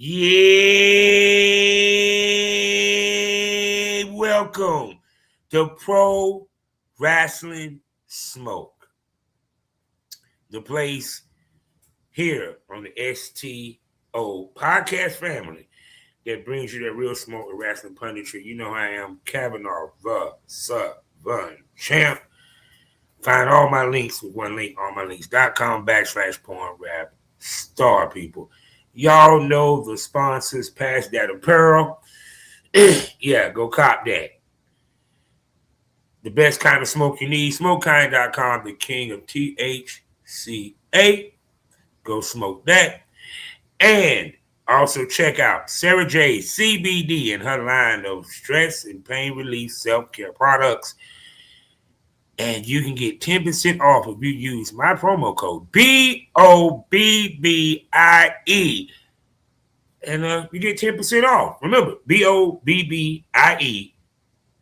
Yeah, welcome to Pro Wrestling Smoke, the place here on the STO podcast family that brings you that real smoke with wrestling punditry. You know I am Kavanaugh, the Southern Champ. Find all my links with one link, allmylinks.com/porn rap star people. Y'all know the sponsors, Pass That Apparel. Yeah, go cop that. The best kind of smoke you need, smokekind.com, the king of THCA. Go smoke that. And also check out Sarah J CBD and her line of stress and pain relief self-care products. And you can get 10% off if you use my promo code BOBBIE. And you get 10% off. Remember, BOBBIE,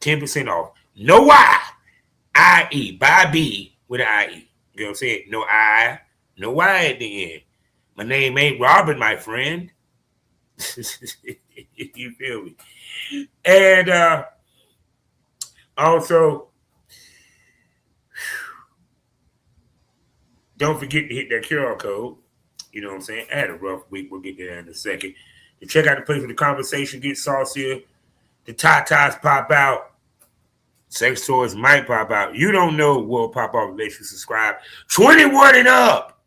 10% off. No Y, I-E, by B with an I-E. You know what I'm saying? No I, no Y at the end. My name ain't Robin, my friend. You feel me? And also, don't forget to hit that QR code. You know what I'm saying? I had a rough week. We'll get there in a second. To check out the place where the conversation gets saucier. The tatas pop out. Sex toys might pop out. You don't know what will pop out unless you subscribe. 21 and up.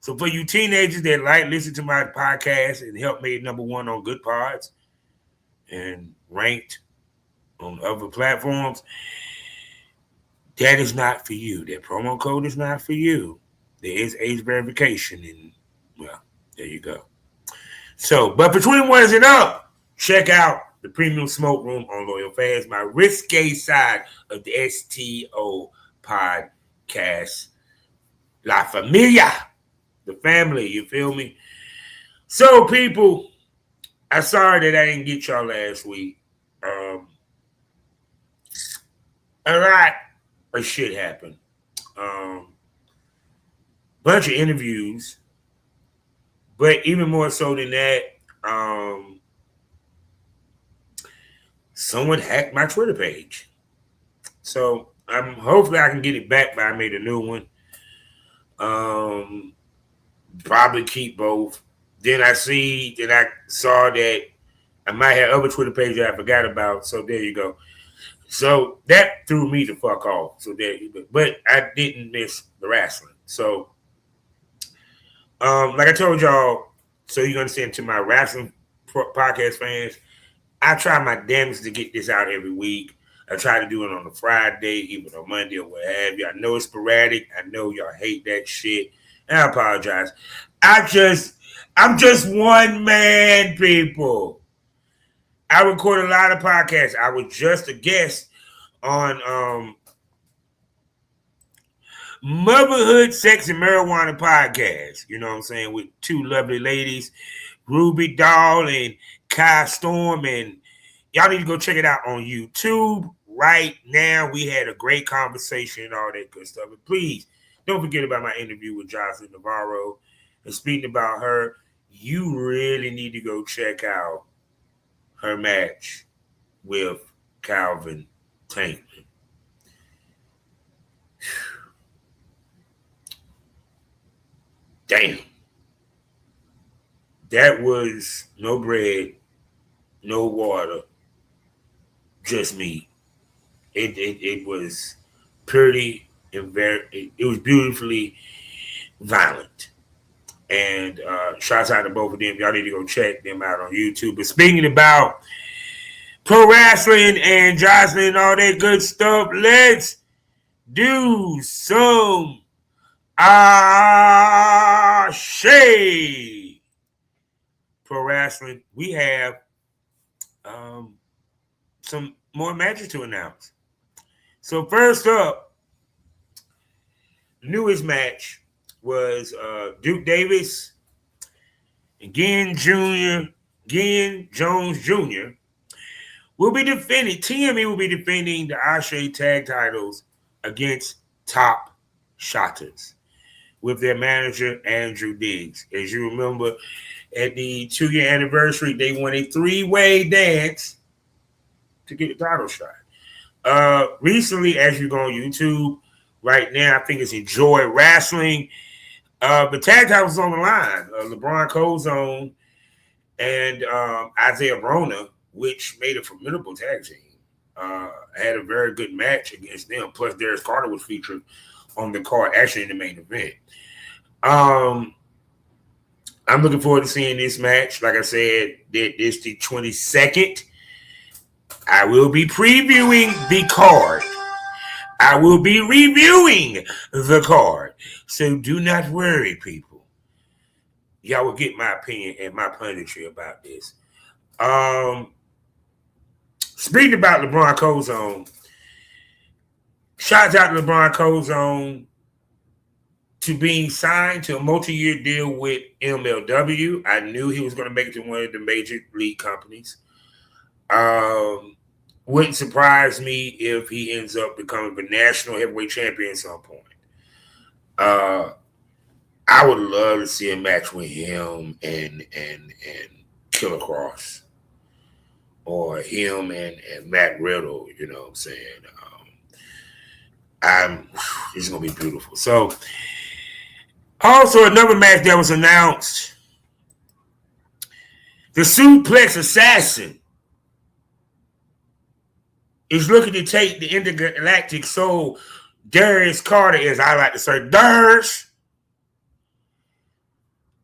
So for you teenagers that listen to my podcast and help made #1 on Good Pods and ranked on other platforms, that is not for you. That promo code is not for you. There is age verification, and well, there you go. So, but for 21 and up, check out the Premium Smoke Room on Loyal Fans, my risque side of the STO podcast. La Familia, the family, you feel me? So, people, I'm sorry that I didn't get y'all last week. A lot of shit happened. Bunch of interviews, but even more so than that, someone hacked my Twitter page. So hopefully I can get it back, but I made a new one. Probably keep both. Then I saw that I might have other Twitter pages I forgot about. So there you go. So that threw me the fuck off. So there you go. But I didn't miss the wrestling. So like I told y'all, so you understand, to my wrestling podcast fans, I try my damnedest to get this out every week. I try to do it on a Friday, even on Monday or what have you. I know it's sporadic. I know y'all hate that shit. And I apologize. I'm just one man, people. I record a lot of podcasts. I was just a guest on Motherhood, Sex, and Marijuana podcast. You know what I'm saying? With two lovely ladies, Ruby Doll and Kai Storm. And y'all need to go check it out on YouTube right now. We had a great conversation and all that good stuff. And please, don't forget about my interview with Jocelyn Navarro. And speaking about her, you really need to go check out her match with Calvin Tankman. Damn. That was no bread, no water, just meat. It was pretty and it was beautifully violent. And shouts out to both of them. Y'all need to go check them out on YouTube. But speaking about pro wrestling and Jocelyn and all that good stuff, let's do some ASE Pro Wrestling. We have some more matches to announce. So first up, the newest match was Duke Davis and Ginn Jones Jr. will be defending, TME will be defending the ASE tag titles against Top Shotters. with their manager, Andrew Diggs. As you remember, at the 2-year anniversary, they won a 3-way dance to get the title shot. Recently, as you go on YouTube, right now, I think it's Enjoy Wrestling. The tag title was on the line. LeBron Cozone and Isaiah Brona, which made a formidable tag team, had a very good match against them. Plus, Darius Carter was featured on the card, actually in the main event. I'm looking forward to seeing this match. Like I said, it's the 22nd. I will be previewing the card. I will be reviewing the card. So do not worry, people. Y'all will get my opinion and my punditry about this. Speaking about LeBron Cozone, shouts out to LeBron Cozone to being signed to a multi-year deal with MLW. I knew he was going to make it to one of the major league companies. Wouldn't surprise me if he ends up becoming the national heavyweight champion at some point. I would love to see a match with him and Killer Cross, or him and Matt Riddle. You know what I'm saying? It's gonna be beautiful. So, also another match that was announced: the Suplex Assassin is looking to take the Intergalactic Soul, Darius Carter, as I like to say, Darius.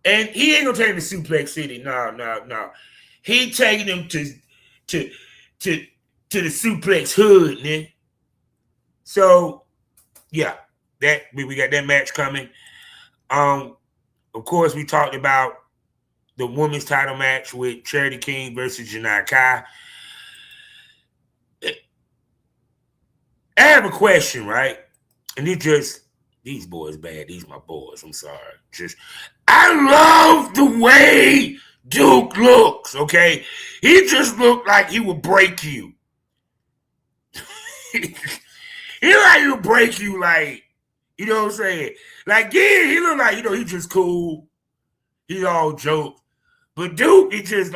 And he ain't gonna take him to Suplex City. No. He taking him to the Suplex Hood, man. So, yeah, that we got that match coming. Of course, we talked about the women's title match with Charity King versus Janai Kai. I have a question, right? And these boys bad. These my boys. I'm sorry. I love the way Duke looks, okay? He just looked like he would break you. He like he would break you, like, you know what I'm saying? Like, yeah, he look like, he's just cool. He's all joke. But Duke, he just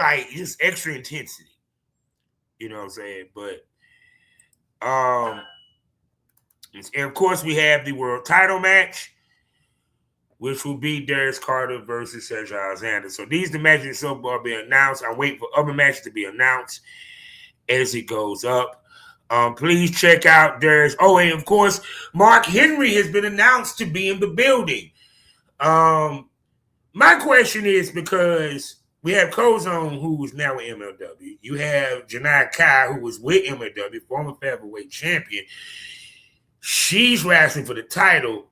extra intensity. You know what I'm saying? But, and of course, we have the world title match, which will be Darius Carter versus Cedric Alexander. So these are the matches so far being announced. I'm waiting for other matches to be announced as it goes up. Please check out Darius. Oh, and of course, Mark Henry has been announced to be in the building. My question is, because we have Cozone, who is now with MLW. You have Janai Kai, who was with MLW, former featherweight champion. She's wrestling for the title.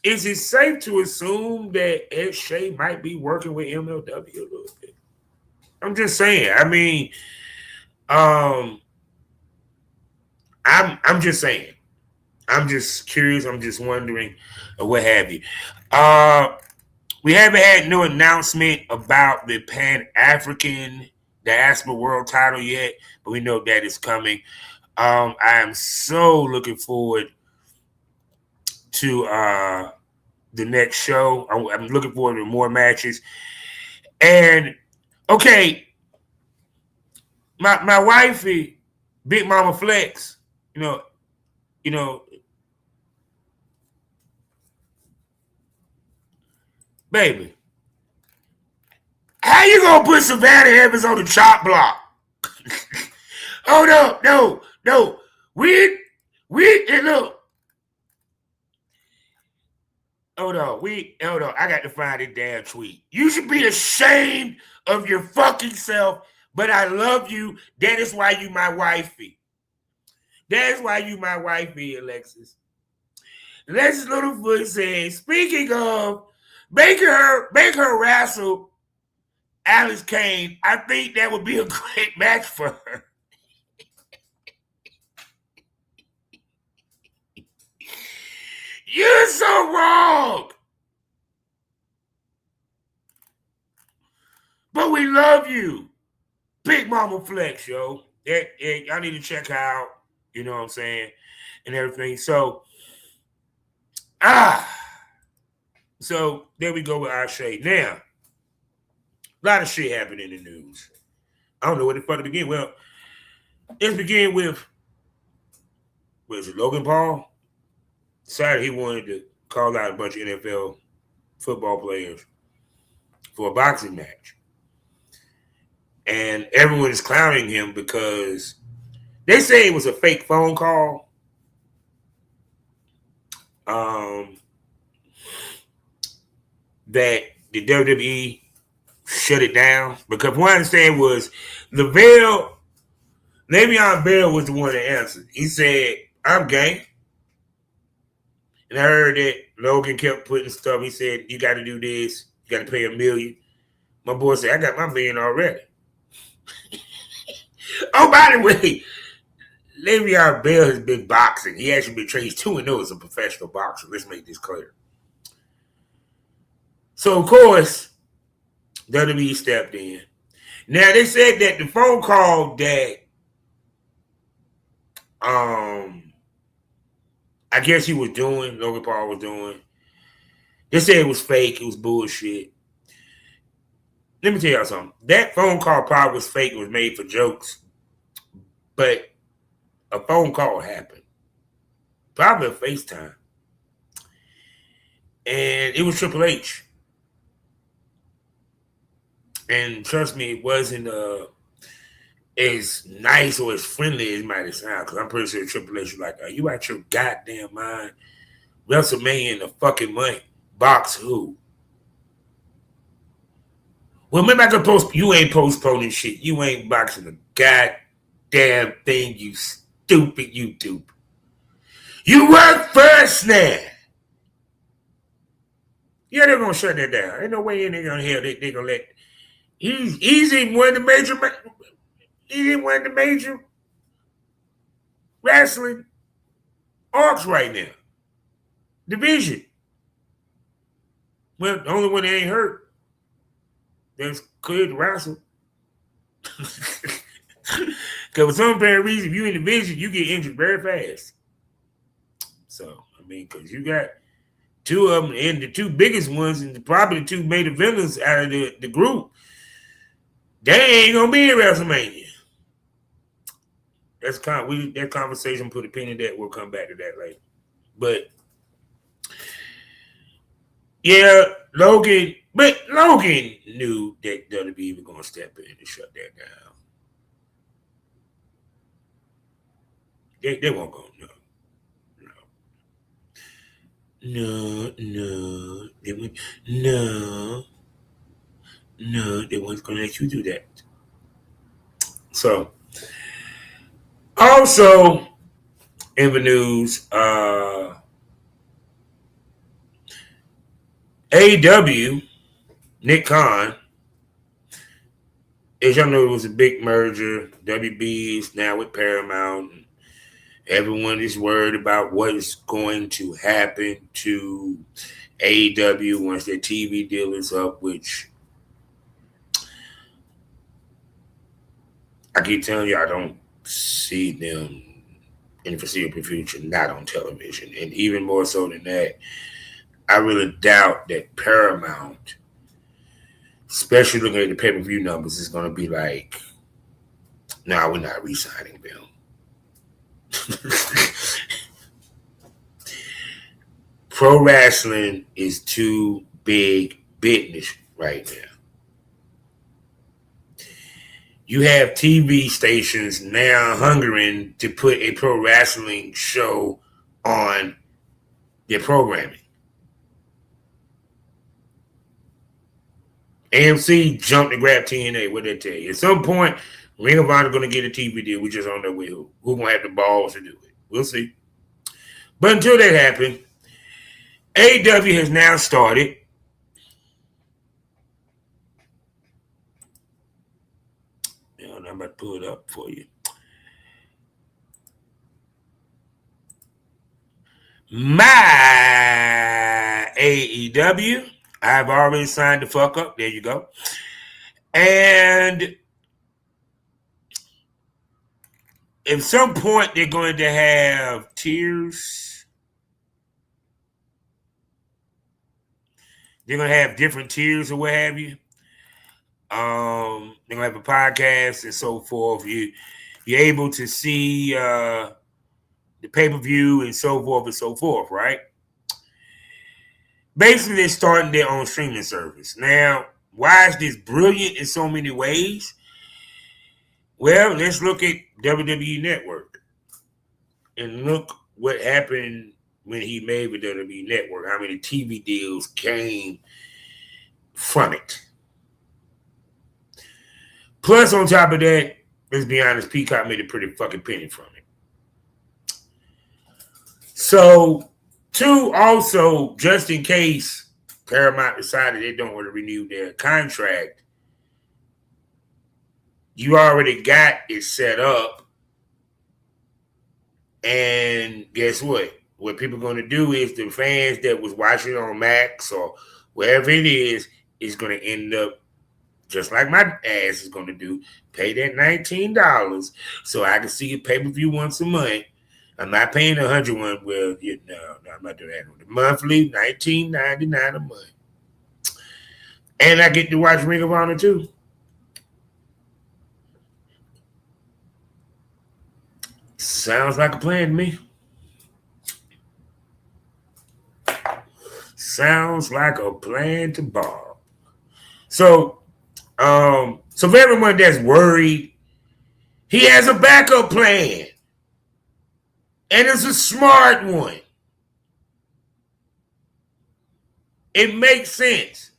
Is it safe to assume that Ed Shea might be working with MLW a little bit? I'm just saying. I mean, I'm just saying. I'm just curious. I'm just wondering, what have you. We haven't had no announcement about the Pan-African Diaspora World title yet, but we know that is coming. I am so looking forward to the next show. I'm looking forward to more matches. And okay, my wifey, Big Mama Flex, baby, how you gonna put Savannah Evans on the chop block? Oh no. We look. Hold on. I got to find this damn tweet. You should be ashamed of your fucking self, but I love you. That is why you my wifey. That is why you my wifey, Alexis. Alexis Littlefoot says, speaking of, make her wrestle Alice Kane. I think that would be a great match for her. You're so wrong. But we love you. Big Mama Flex, yo. Y'all need to check out, you know what I'm saying, and everything. So, So there we go with ASE. Now, a lot of shit happened in the news. I don't know where the fuck to begin. Well, let's begin with, was it Logan Paul? Decided he wanted to call out a bunch of NFL football players for a boxing match. And everyone is clowning him because they say it was a fake phone call. That the WWE shut it down. Because what I understand was Le'Veon Bell was the one that answered. He said, I'm gay. And I heard that Logan kept putting stuff. He said, you got to do this. You got to pay $1 million. My boy said, I got my $1 million already. Oh, by the way, Le'Veon Bell has been boxing. He actually been trained 2-0 as a professional boxer. Let's make this clear. So, of course, WWE stepped in. Now, they said that the phone call that I guess he was doing, Logan Paul was doing, they said it was fake. It was bullshit. Let me tell y'all something. That phone call probably was fake. It was made for jokes. But a phone call happened. Probably a FaceTime. And it was Triple H. And trust me, it wasn't as nice or as friendly as it might have sounded. Because I'm pretty sure Triple H was like, are you out your goddamn mind? Wrestlemania in the fucking money. Box who? Well, maybe I can post. You ain't postponing shit. You ain't boxing a goddamn thing, you stupid YouTube. You work first now. Yeah, they're gonna shut that down. Ain't no way in there gonna hell they gonna let. He's in one of the major. He's in one of the major wrestling arcs right now. Division. Well, the only one that ain't hurt that's cleared to wrestle. Because for some apparent reason, if you in the division, you get injured very fast. So, I mean, because you got two of them, and the two biggest ones, and probably the two main eventers out of the group, they ain't going to be in WrestleMania. That conversation, put a pin in that. We'll come back to that later. But, yeah, Logan knew that WWE was going to step in and shut that down. They won't go, no, they weren't going to let you do that. So, also in the news, AEW, Nick Khan, as y'all know, it was a big merger. WB is now with Paramount. Everyone is worried about what is going to happen to AEW once their TV deal is up, which I keep telling you, I don't see them in the foreseeable future not on television. And even more so than that, I really doubt that Paramount, especially looking at the pay-per-view numbers, is going to be like, no, we're not re-signing them. Pro wrestling is too big business right now. You have TV stations now hungering to put a pro wrestling show on their programming. AMC jumped and grabbed TNA. What did they tell you? At some point, Ring of Honor going to get a TV deal. We just don't know who going to have the balls to do it. We'll see. But until that happens, AEW has now started I'm about to pull it up for you. My AEW. I've already signed the fuck up. There you go. And at some point, they're going to have tiers. They're gonna have different tiers or what have you. They're gonna have a podcast and so forth. You're able to see the pay-per-view and so forth and so forth, right? Basically, they're starting their own streaming service. Now, why is this brilliant in so many ways? Well, let's look at WWE Network and look what happened when he made the WWE Network. How many TV deals came from it? Plus, on top of that, let's be honest, Peacock made a pretty fucking penny from it. So, two, also, just in case Paramount decided they don't want to renew their contract, you already got it set up. And guess what? What people are going to do is the fans that was watching on Max or wherever it is going to end up just like my ass is going to do, pay that $19 so I can see a pay-per-view once a month. I'm not paying $101. Well, no, I'm not doing that. The monthly, $19.99 a month. And I get to watch Ring of Honor too. Sounds like a plan to me. Sounds like a plan to Bob. So for everyone that's worried, he has a backup plan. And it's a smart one. It makes sense.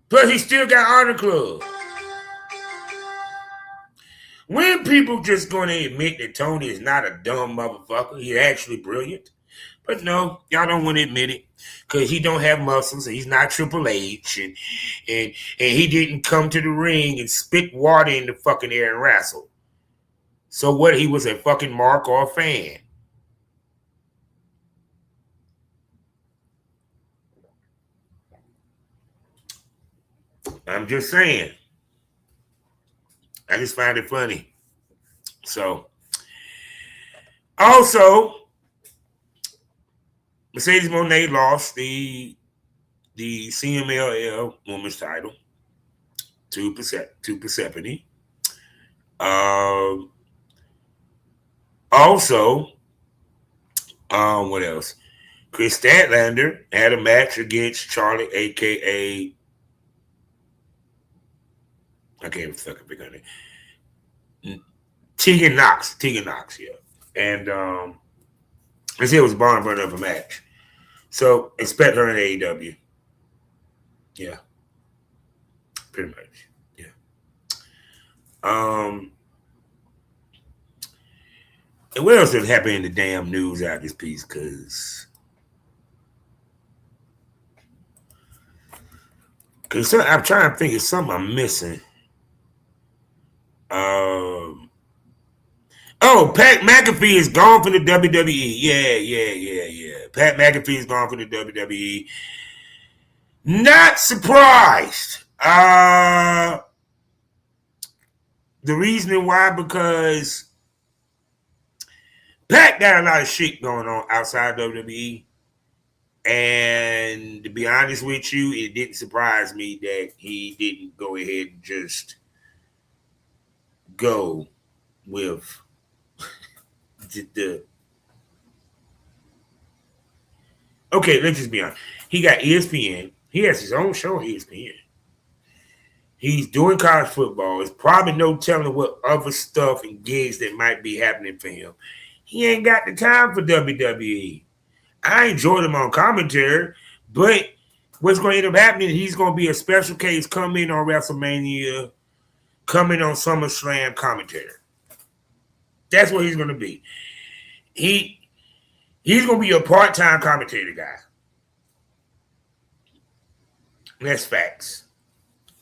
Plus, he still got Honor Club. When people just going to admit that Tony is not a dumb motherfucker, he's actually brilliant. But no, y'all don't want to admit it because he don't have muscles and he's not Triple H and he didn't come to the ring and spit water in the fucking air and wrestle. So what? He was a fucking mark or a fan. I'm just saying. I just find it funny. So, also, Mercedes Moné lost the CMLL Women's title to Persephone. Also, what else? Chris Statlander had a match against Charlie, a.k.a. I can't fucking pick on it. Tegan Knox, yeah. And they said it was a barn burner of a match. So expect her in AEW. Yeah. Pretty much. Yeah. And what else has happened in the damn news out of this piece? Because I'm trying to think of something I'm missing. Pat McAfee is gone from the WWE. Yeah. Pat McAfee is gone from the WWE. Not surprised. The reasoning why, because Pat got a lot of shit going on outside WWE. And to be honest with you, it didn't surprise me that he didn't go ahead and just go with okay, let's just be honest. He got ESPN. He has his own show on ESPN. He's doing college football. There's probably no telling what other stuff and gigs that might be happening for him. He ain't got the time for WWE. I enjoyed him on commentary, but what's going to end up happening, he's going to be a special case coming on WrestleMania, coming on SummerSlam commentary. That's what he's going to be. He's going to be a part-time commentator guy. That's facts.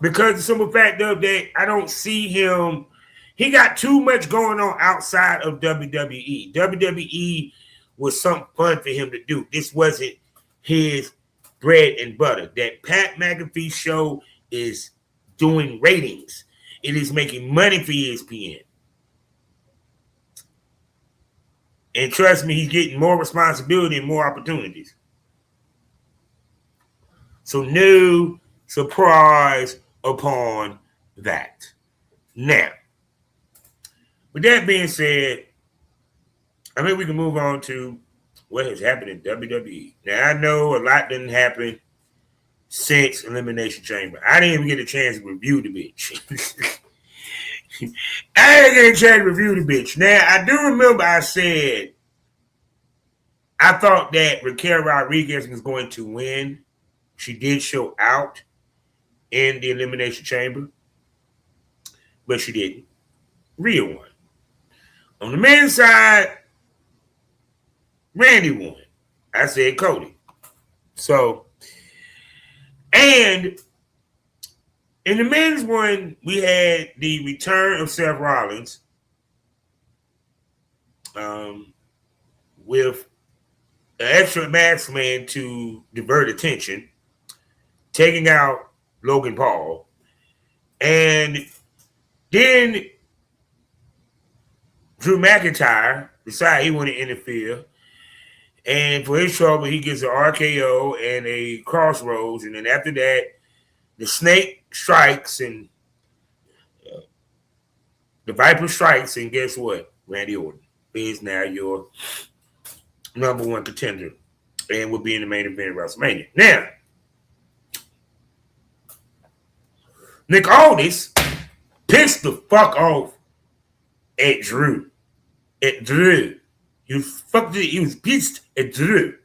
Because the simple fact of that, I don't see him. He got too much going on outside of WWE. WWE was something fun for him to do. This wasn't his bread and butter. That Pat McAfee show is doing ratings. It is making money for ESPN. And trust me, he's getting more responsibility and more opportunities. So no surprise upon that. Now, with that being said, I think we can move on to what has happened in WWE. Now, I know a lot didn't happen since Elimination Chamber. I didn't even get a chance to review the bitch. I didn't get a chance to review the bitch. Now, I do remember I said I thought that Raquel Rodriguez was going to win. She did show out in the Elimination Chamber, but she didn't. Rhea won. On the men's side, Randy won. I said Cody. So, and in the men's one, we had the return of Seth Rollins with an extra masked man to divert attention, taking out Logan Paul. And then Drew McIntyre decided he wanted to interfere. And for his trouble, he gets an RKO and a crossroads. And then after that, the snake strikes and the Viper strikes. And guess what? Randy Orton is now your number one contender and will be in the main event of WrestleMania. Now, Nick Aldis pissed the fuck off at Drew. He was pissed at Drew.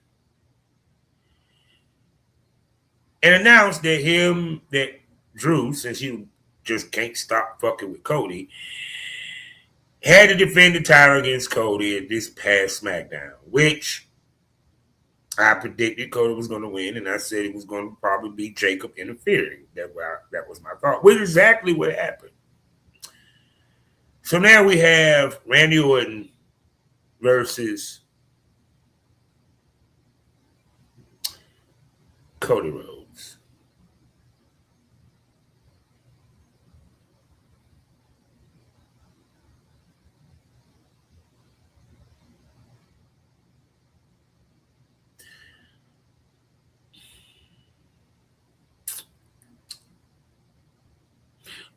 And announced that Drew, since he just can't stop fucking with Cody, had to defend the title against Cody at this past SmackDown, which I predicted Cody was going to win, and I said it was going to probably be Jacob interfering. That was my thought, which is exactly what happened. So now we have Randy Orton versus Cody Rhodes.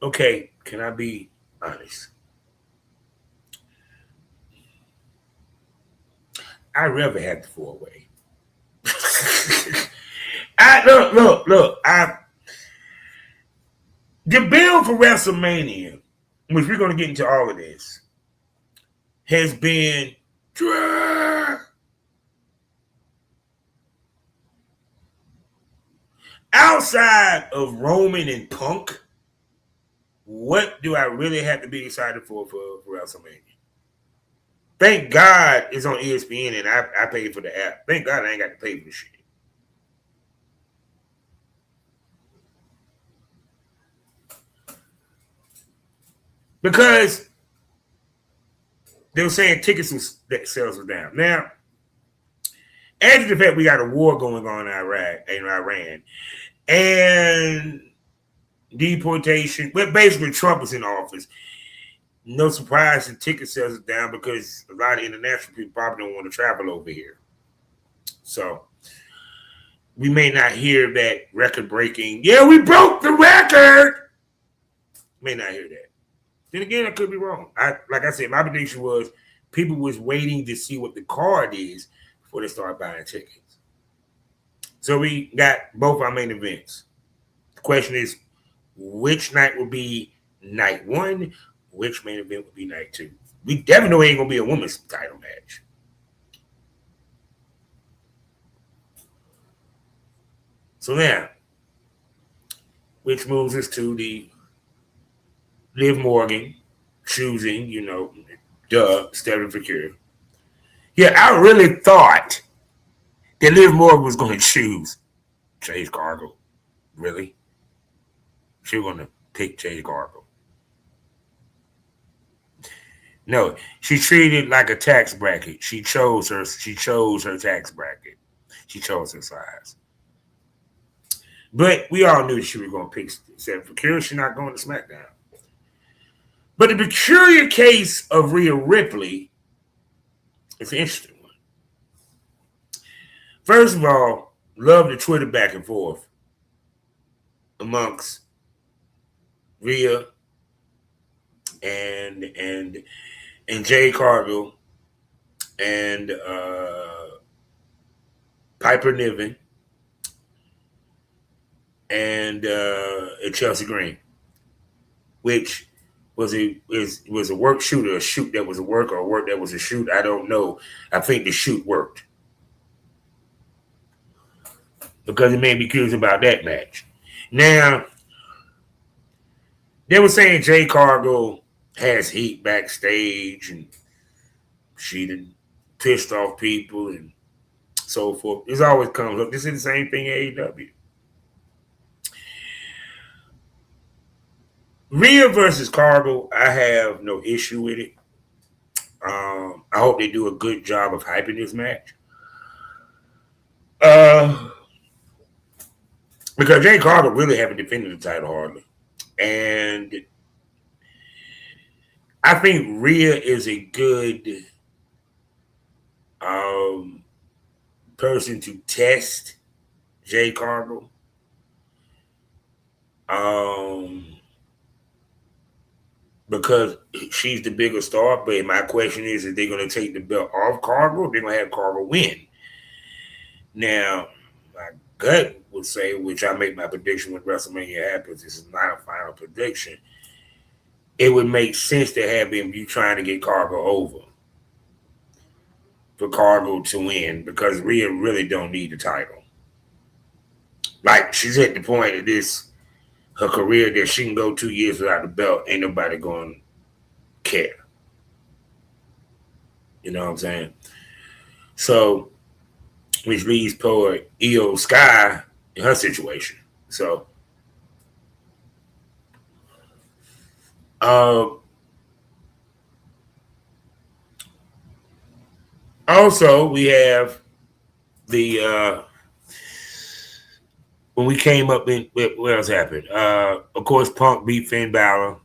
Okay, can I be honest? I'd rather have the 4-way. Look. The bill for WrestleMania, which we're going to get into all of this, has been dry. Outside of Roman and Punk, what do I really have to be excited for WrestleMania? Thank God it's on ESPN and I paid for the app. Thank God I ain't got to pay for the shit. Because they were saying sales were down. Now, after the fact, we got a war going on in Iran. And deportation. But basically, Trump was in office. No surprise the ticket sales are down because a lot of international people probably don't want to travel over here. So we may not hear that record-breaking, yeah, we broke the record. May not hear that. Then again, I could be wrong. Like I said, my prediction was people was waiting to see what the card is before they start buying tickets. So we got both our main events. The question is, which night will be night one? Which main event will be night two? We definitely ain't going to be a women's title match. So now, which moves us to Liv Morgan choosing, Stephanie Foucault. Yeah, I really thought that Liv Morgan was going to choose Jade Cargill. Really? She was going to pick Jade Cargill. No, she treated it like a tax bracket. She chose her tax bracket. She chose her size. But we all knew she was going to pick Stephanie Foucault. She's not going to SmackDown. But the peculiar case of Rhea Ripley It's an interesting one. First of all, love the Twitter back and forth amongst Rhea and Jay Cargill and Piper Niven and Chelsea Green, which was a work shoot or a shoot that was a work or a work that was a shoot. I don't know. I think the shoot worked because it made me curious about that match. Now, they were saying Jay Cargill has heat backstage and she done pissed off people and so forth. This always comes up. This is the same thing at AEW. Rhea versus Cargill, I have no issue with it. I hope they do a good job of hyping this match. Because Jay Cargill really haven't defended the title hardly. And I think Rhea is a good person to test Jay Cargill. Because she's the bigger star, but my question is if they're going to take the belt off Cargill, they're going to have Cargill win. Now, my gut would say, which I make my prediction when WrestleMania happens, this is not a final prediction, it would make sense to have him be trying to get Cargill over for Cargill to win because Rhea really don't need the title. Like, she's at the point of her career that she can go 2 years without the belt. Ain't nobody going to care. You know what I'm saying? So, which leaves poor Io Sky in her situation. So, also, we have the when we came up in what else happened? Of course, Punk beat Finn Balor.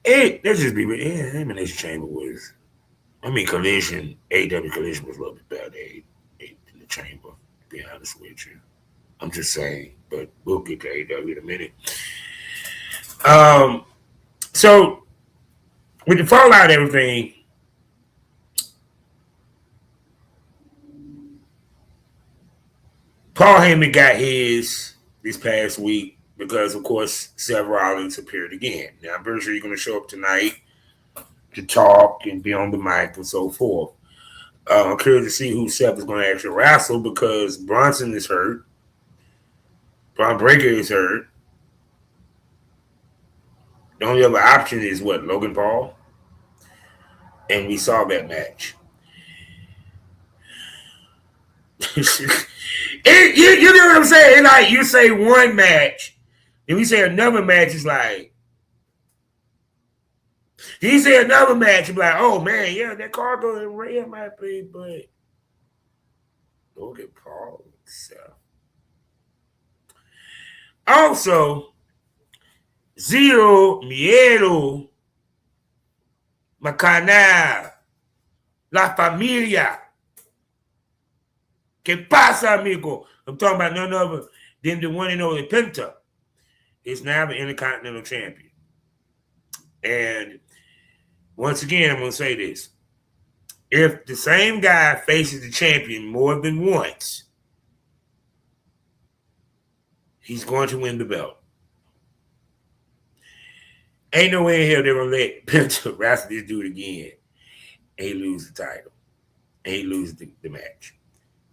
Let's just be real. Elimination Chamber was, Collision, AEW Collision was a little bit better than the Chamber, to be honest with you. I'm just saying, but we'll get to AEW in a minute. So, with the fallout and everything, Paul Heyman got his this past week because, of course, Seth Rollins appeared again. Now, I'm pretty sure you're going to show up tonight to talk and be on the mic and so forth. I'm curious to see who Seth is going to actually wrestle because Bronson is hurt. Braun Breaker is hurt. The only other option is what? Logan Paul? And we saw that match. You know what I'm saying? Like, you say one match, and we say another match is like, you say another match, you're like, oh man, yeah, that Cargill and Rhea might be, but look at Paul himself. Also, Zero Miedo Macana La Familia. ¿Qué pasa, amigo? I'm talking about none other than the one and only Penta is now the Intercontinental Champion. And once again, I'm going to say this. If the same guy faces the champion more than once, he's going to win the belt. Ain't no way in hell they're going to let Penta wrestle this dude again and he lose the title. And he lose the match.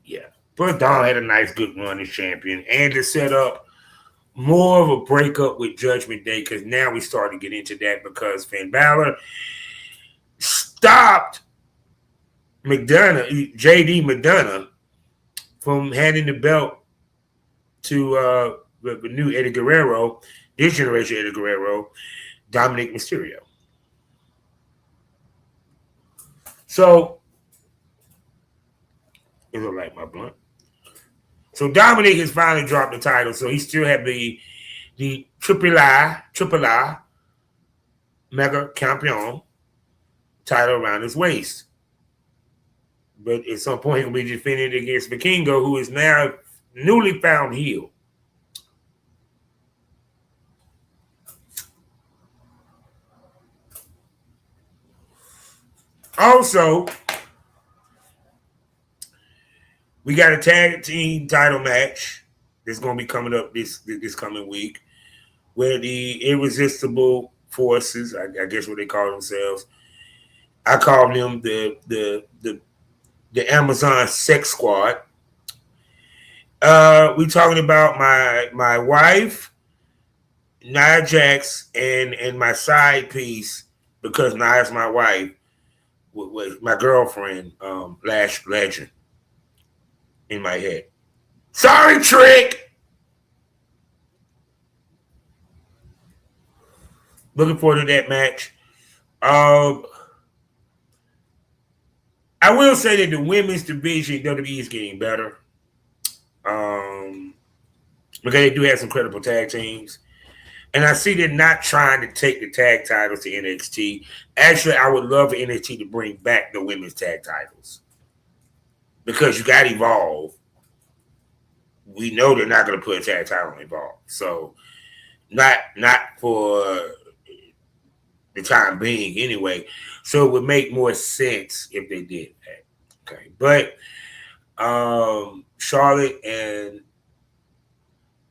Yeah. But Don had a nice, good run as champion. And to set up more of a breakup with Judgment Day, because now we start to get into that because Finn Balor stopped JD McDonough, from handing the belt to the new Eddie Guerrero, this generation Eddie Guerrero, Dominic Mysterio. So, it look like my blunt. So Dominic has finally dropped the title, so he still have the triple I Mega Champion title around his waist. But at some point, he'll be defending against Vikingo, who is now newly found heel. Also, we got a tag team title match that's going to be coming up this coming week, where the Irresistible Forces, I guess what they call themselves, I call them the Amazon Sex Squad. We talking about my wife, Nia Jax, and my side piece, because Nia's my wife, with my girlfriend, Lash Legend, in my head. Sorry, Trick. Looking forward to that match. I will say that the women's division WWE is getting better. Because they do have some credible tag teams. And I see they're not trying to take the tag titles to NXT. Actually, I would love for NXT to bring back the women's tag titles. Because you got Evolve. We know they're not going to put a tag title on Evolve. So, not for the time being anyway. So it would make more sense if they did that. Okay. But Charlotte and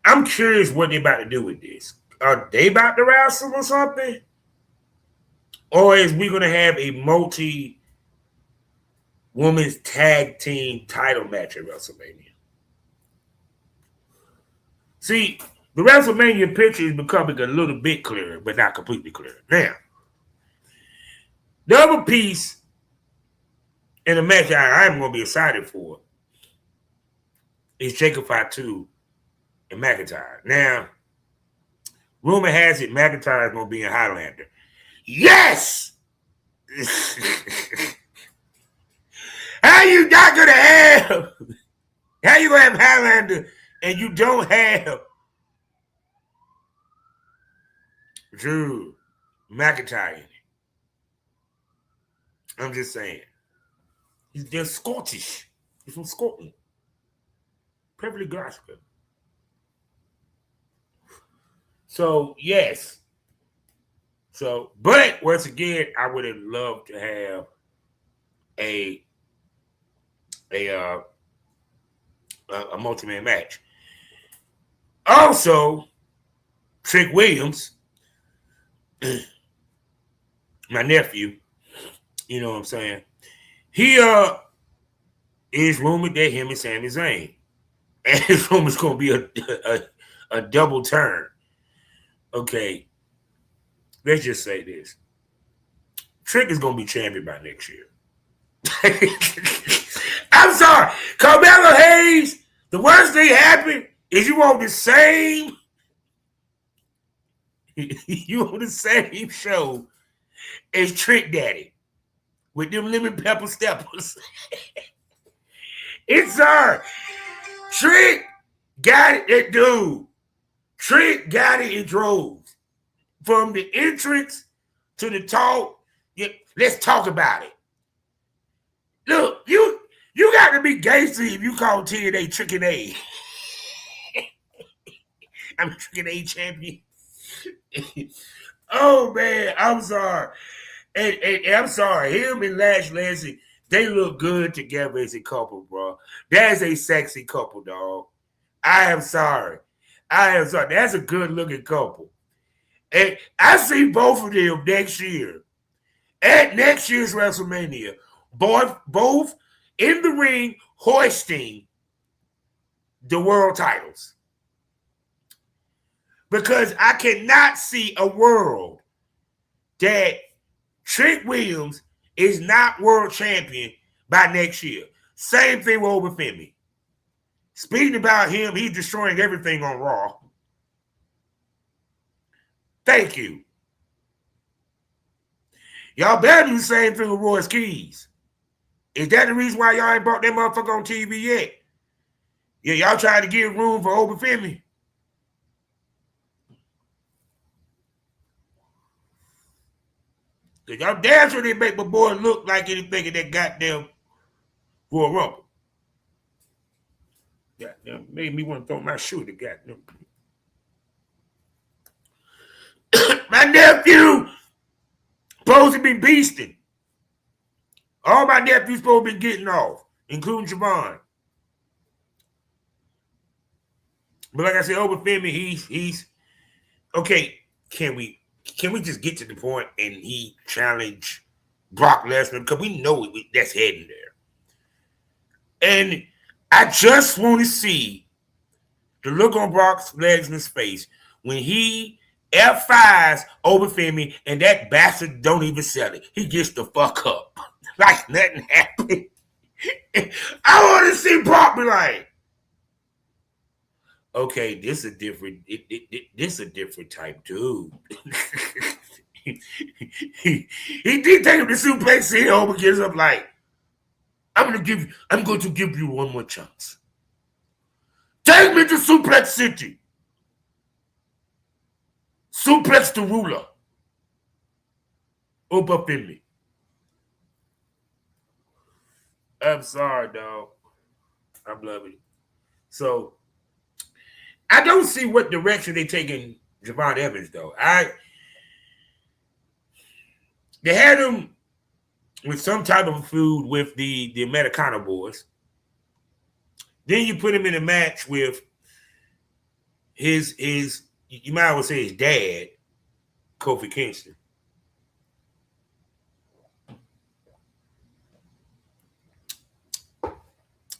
I'm curious what they're about to do with this. Are they about to wrestle or something? Or is we going to have a multi-women's tag team title match at WrestleMania? See, the WrestleMania picture is becoming a little bit clearer, but not completely clear. Now, the other piece in the match I'm going to be excited for is Jacob Fatu and McIntyre. Now, rumor has it McIntyre is going to be in Highlander. Yes! How you not going to have... How you going to have Highlander and you don't have Drew McIntyre in it? I'm just saying. They're Scottish. He's from Scotland. Perfectly Glasgow. So, yes. So, but once again, I would have loved to have a multi-man match. Also, Trick Williams, my nephew, you know what I'm saying? He is rumored that him and Sami Zayn. And his rumor's gonna be a double turn. Okay. Let's just say this. Trick is gonna be champion by next year. I'm sorry. Carmelo Hayes, the worst thing happened is you on the same show as Trick Daddy with them lemon pepper steppers. It's her. Trick got it, dude. Trick got it in droves. From the entrance to the talk, let's talk about it. Look, you got to be gangster if you call TNA Trick and A. I'm a Trick and A champion. Oh, man, I'm sorry. And I'm sorry, him and Lash Lansing, they look good together as a couple, bro. That's a sexy couple, dog. I am sorry. That's a good-looking couple. And I see both of them next year at next year's WrestleMania, both in the ring hoisting the world titles. Because I cannot see a world that Trick Williams is not world champion by next year. Same thing with Obafemi. Speaking about him, he's destroying everything on Raw. Thank you. Y'all better do the same thing with Royce Keys. Is that the reason why y'all ain't brought that motherfucker on TV yet? Yeah, y'all trying to give room for Obafemi. Cause y'all damn sure they make my boy look like anything in that goddamn Royal Rumble. Goddamn, made me want to throw my shoe at the goddamn. My nephew supposed to be beasting. All my nephews supposed to be getting off, including Javon. But like I said, over Femi, he's okay. Can we just get to the point and he challenge Brock Lesnar? Because we know that's heading there. And I just want to see the look on Brock Lesnar's face when he F5s over Femi and that bastard don't even sell it. He gets the fuck up. Like nothing happened. I want to see Brock be like, okay, this is a different. This a different type dude. he did take him to suplex City over, gives up like, I'm going to give you one more chance. Take me to Suplex City. Suplex the ruler. Up in me. I'm sorry, dog. I'm loving it. So I don't see what direction they taking Javon Evans, though. They had him with some type of feud with the Americano boys. Then you put him in a match with his you might as well say his dad, Kofi Kingston.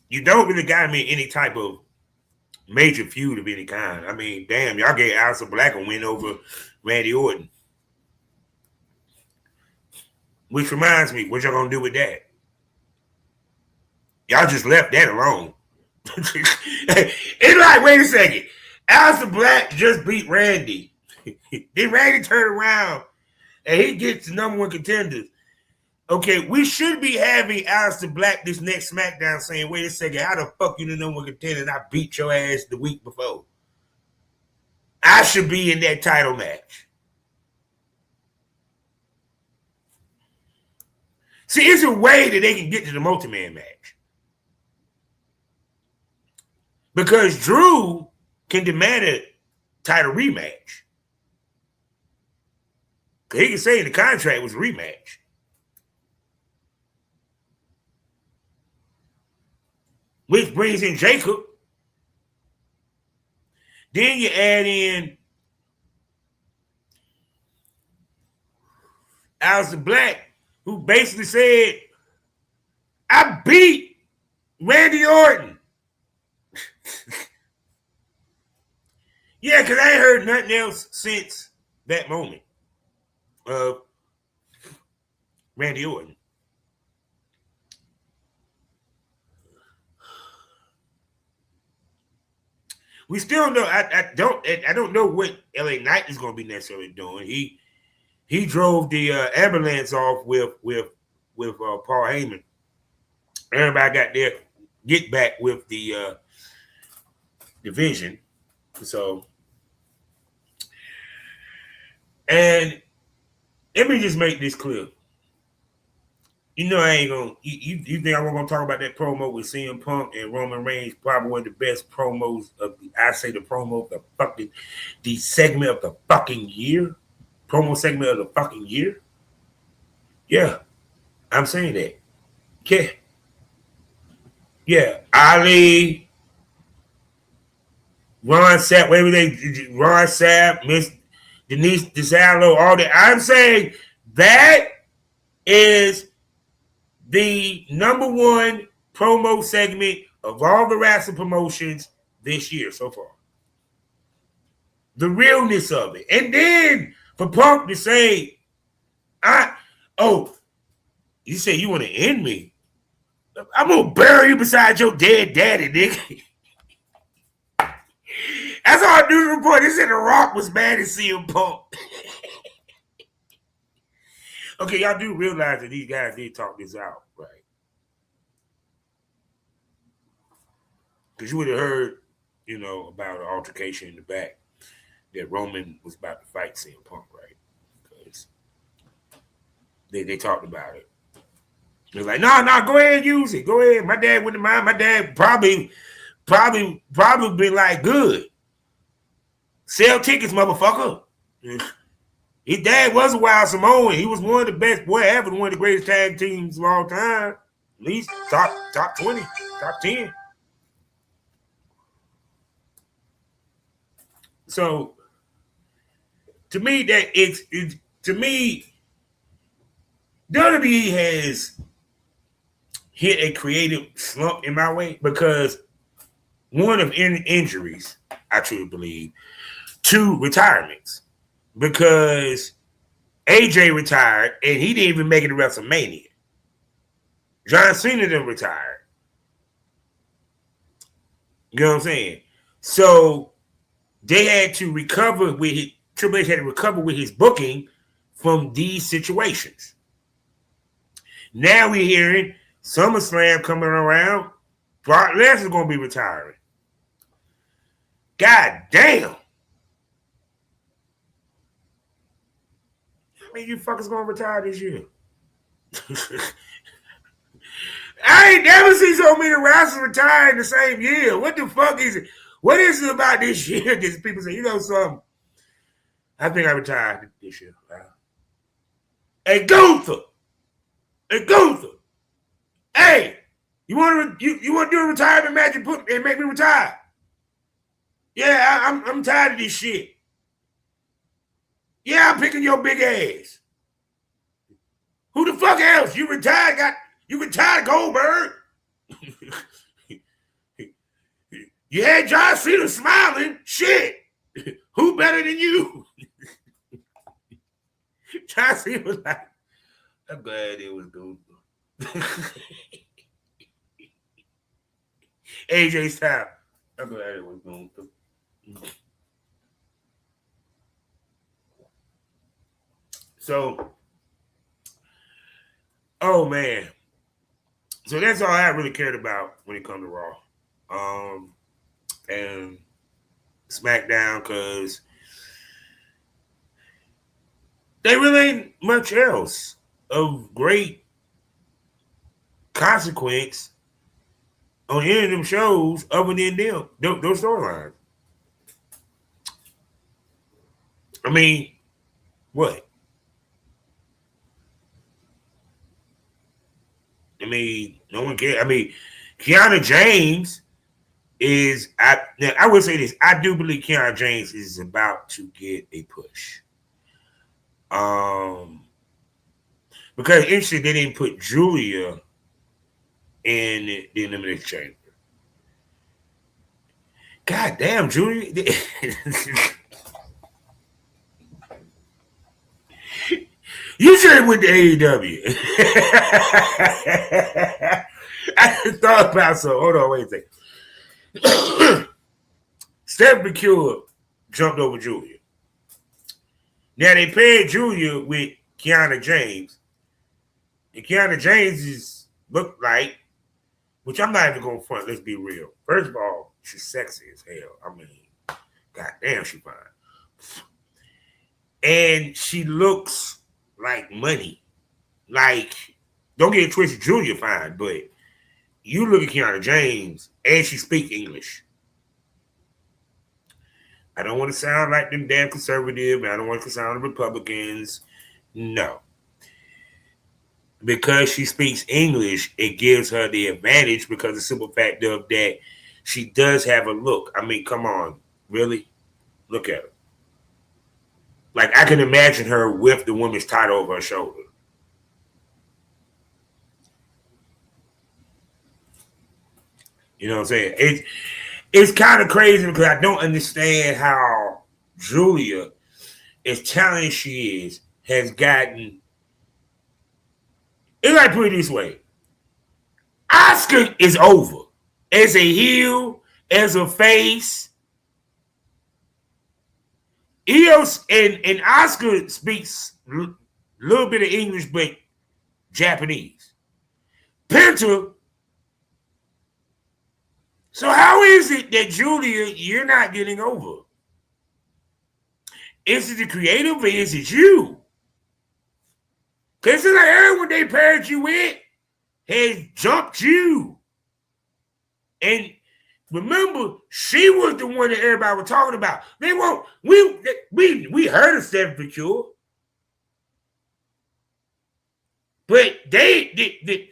You don't really got him in any type of major feud of any kind. I mean, damn, y'all gave Aleister Black a win over Randy Orton. Which reminds me, what y'all gonna do with that? Y'all just left that alone. It's like, wait a second. Aleister Black just beat Randy. Then Randy turned around and he gets the number one contenders. Okay, we should be having Aleister Black this next SmackDown saying, wait a second, how the fuck you the number one contender and I beat your ass the week before? I should be in that title match. See, it's a way that they can get to the multi-man match. Because Drew can demand a title rematch. He can say in the contract it was a rematch. Which brings in Jacob. Then you add in Aleister Black, who basically said, I beat Randy Orton. Yeah, because I ain't heard nothing else since that moment of Randy Orton. We still know. I don't know what LA Knight is going to be necessarily doing. He drove the ambulance off with Paul Heyman. Everybody got their get back with the division. So, and let me just make this clear. You know I ain't gonna. You think I'm gonna talk about that promo with CM Punk and Roman Reigns? Probably one of the best promos of the promo of the segment of the fucking year. Promo segment of the fucking year. Yeah, I'm saying that. Yeah. Ali, Ron Sapp, Ron Sapp, Miss Denise DeSalvo, all that. I'm saying that is the number one promo segment of all the wrestling promotions this year so far. The realness of it. And then for Punk to say, you say you want to end me? I'm going to bury you beside your dead daddy, nigga. That's all news report. They said The Rock was mad at CM Punk. Okay, y'all do realize that these guys did talk this out, right? Because you would have heard, about an altercation in the back that Roman was about to fight CM Punk, right? Because They talked about it. They're like, no, go ahead, use it. Go ahead. My dad wouldn't mind. My dad probably been like, good. Sell tickets, motherfucker. His dad was a Wild Samoan. He was one of the best, boy, ever, one of the greatest tag teams of all time. At least top 20, top 10. So to me, WWE has hit a creative slump in my way because one of injuries, I truly believe, two retirements. Because AJ retired and he didn't even make it to WrestleMania. John Cena then retired. You know what I'm saying? So they had to recover with Triple H had to recover with his booking from these situations. Now we're hearing SummerSlam coming around. Brock Lesnar going to be retiring. God damn. How many you fuckers going to retire this year? I ain't never seen so many wrestlers retire in the same year. What the fuck is it? What is it about this year? Because people say, you know something? I think I retired this year. Hey, Gunther. Hey, you want to do a retirement match and make me retire? Yeah, I'm tired of this shit. Yeah, I'm picking your big ass. Who the fuck else? You retired Goldberg. You had John Cena smiling. Shit. Who better than you? John Cena was like, I'm glad it was Gunther. AJ Styles. I'm glad it was Gunther. So, oh man. So that's all I really cared about when it comes to Raw. And SmackDown, because they really ain't much else of great consequence on any of them shows other than those storylines. I mean, what? I mean, no one cares. I mean, Kiana James is, I would say this, I do believe Kiana James is about to get a push. Because interesting, they didn't put Julia in the Elimination Chamber. God damn, Julia. You should have went to AEW. I thought about so. Hold on, wait a second. Steph McCure jumped over Julia. Now they paired Julia with Kiana James. And Kiana James look like, which I'm not even going to front, let's be real. First of all, she's sexy as hell. I mean, goddamn, she fine. And she looks like money. Like, don't get it twisted, Julia fine, but you look at Kiana James and she speaks English. I don't want to sound like them damn conservative. I don't want to sound like Republicans. No. Because she speaks English, it gives her the advantage because of the simple fact of that she does have a look. I mean, come on. Really? Look at her. Like, I can imagine her with the woman's title over her shoulder. You know what I'm saying? It's kind of crazy because I don't understand how Julia, as talented as she is, has gotten. It's like put it this way. Asuka is over. As a heel, as a face. Eos and Asuka speaks a little bit of English, but Japanese. Penta. So how is it that Julia, you're not getting over? Is it the creative or is it you? Because it's like everyone they paired you with has jumped you. And remember, she was the one that everybody was talking about. They won't. We heard of Steph Secure, but they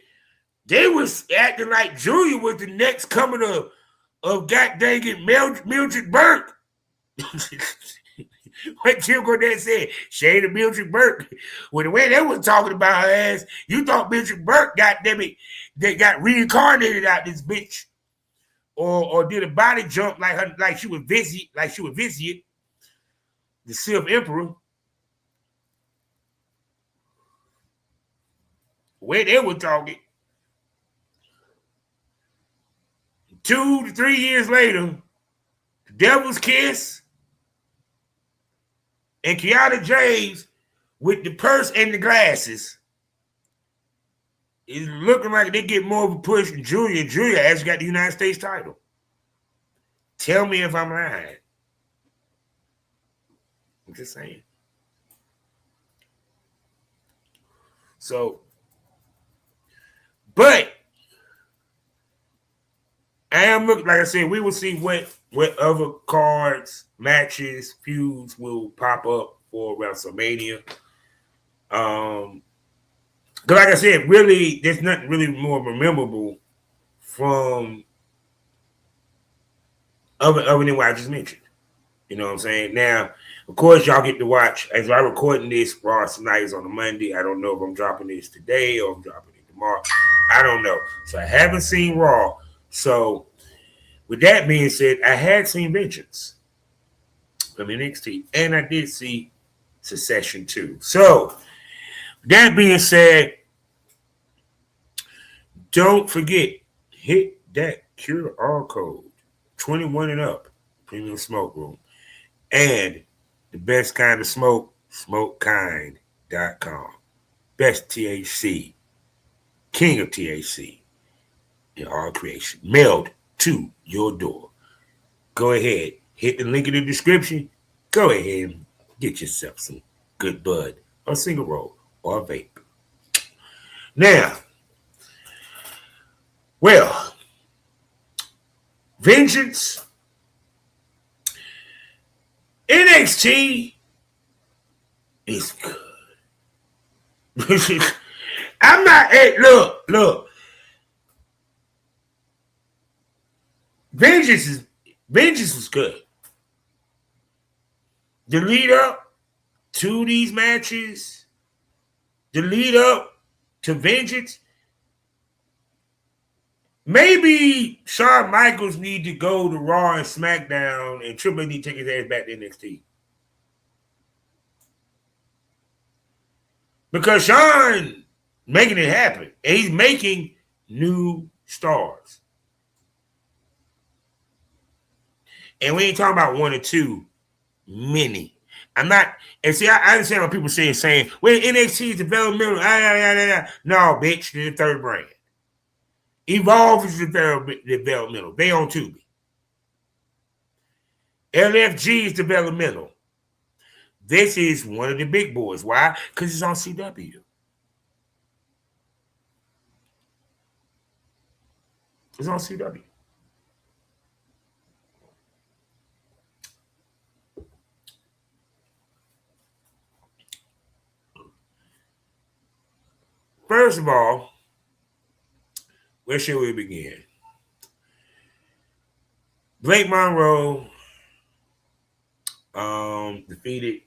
was acting like Julia was the next coming of god dang it Mildred Burke. What Jim Cornette said, Shade of Mildred Burke. Well, the way they was talking about her ass, you thought Mildred Burke, goddamn it, they got reincarnated out this bitch. Or did a body jump like she was Vizier, the Sylph Emperor. The way they were talking. 2 to 3 years later, the Devil's Kiss and Kiana James with the purse and the glasses is looking like they get more of a push than Julia. Julia actually got the United States title. Tell me if I'm lying. I'm just saying. So, but I am looking, like I said, we will see what other cards, matches, feuds will pop up for WrestleMania. Because like I said, really, there's nothing really more memorable from other than what I just mentioned. You know what I'm saying? Now, of course, y'all get to watch, as I'm recording this, Raw tonight is on a Monday. I don't know if I'm dropping this today or I'm dropping it tomorrow. I don't know. So I haven't seen Raw. So with that being said, I had seen Vengeance from NXT, and I did see Succession too. So that being said, don't forget, hit that QR code, 21 and up, Premium Smoke Room. And the best kind of smoke, smokekind.com. Best THC, king of THC in all creation, mailed to your door. Go ahead, hit the link in the description. Go ahead and get yourself some good bud, or single roll, or vape. Now, well, Vengeance, NXT is good. I'm not, hey, look. Vengeance was good. The lead up to these matches, the lead up to Vengeance, maybe Shawn Michaels need to go to Raw and SmackDown, and Triple H need to take his ass back to NXT. Because Shawn making it happen, and he's making new stars. And we ain't talking about one or two, many. I'm not, and see, I understand what people saying, well, NXT is developmental. No, bitch, they're the third brand. Evolve is developmental. They on Tubi. LFG is developmental. This is one of the big boys. Why? Because it's on CW. It's on CW. First of all, where should we begin? Blake Monroe defeated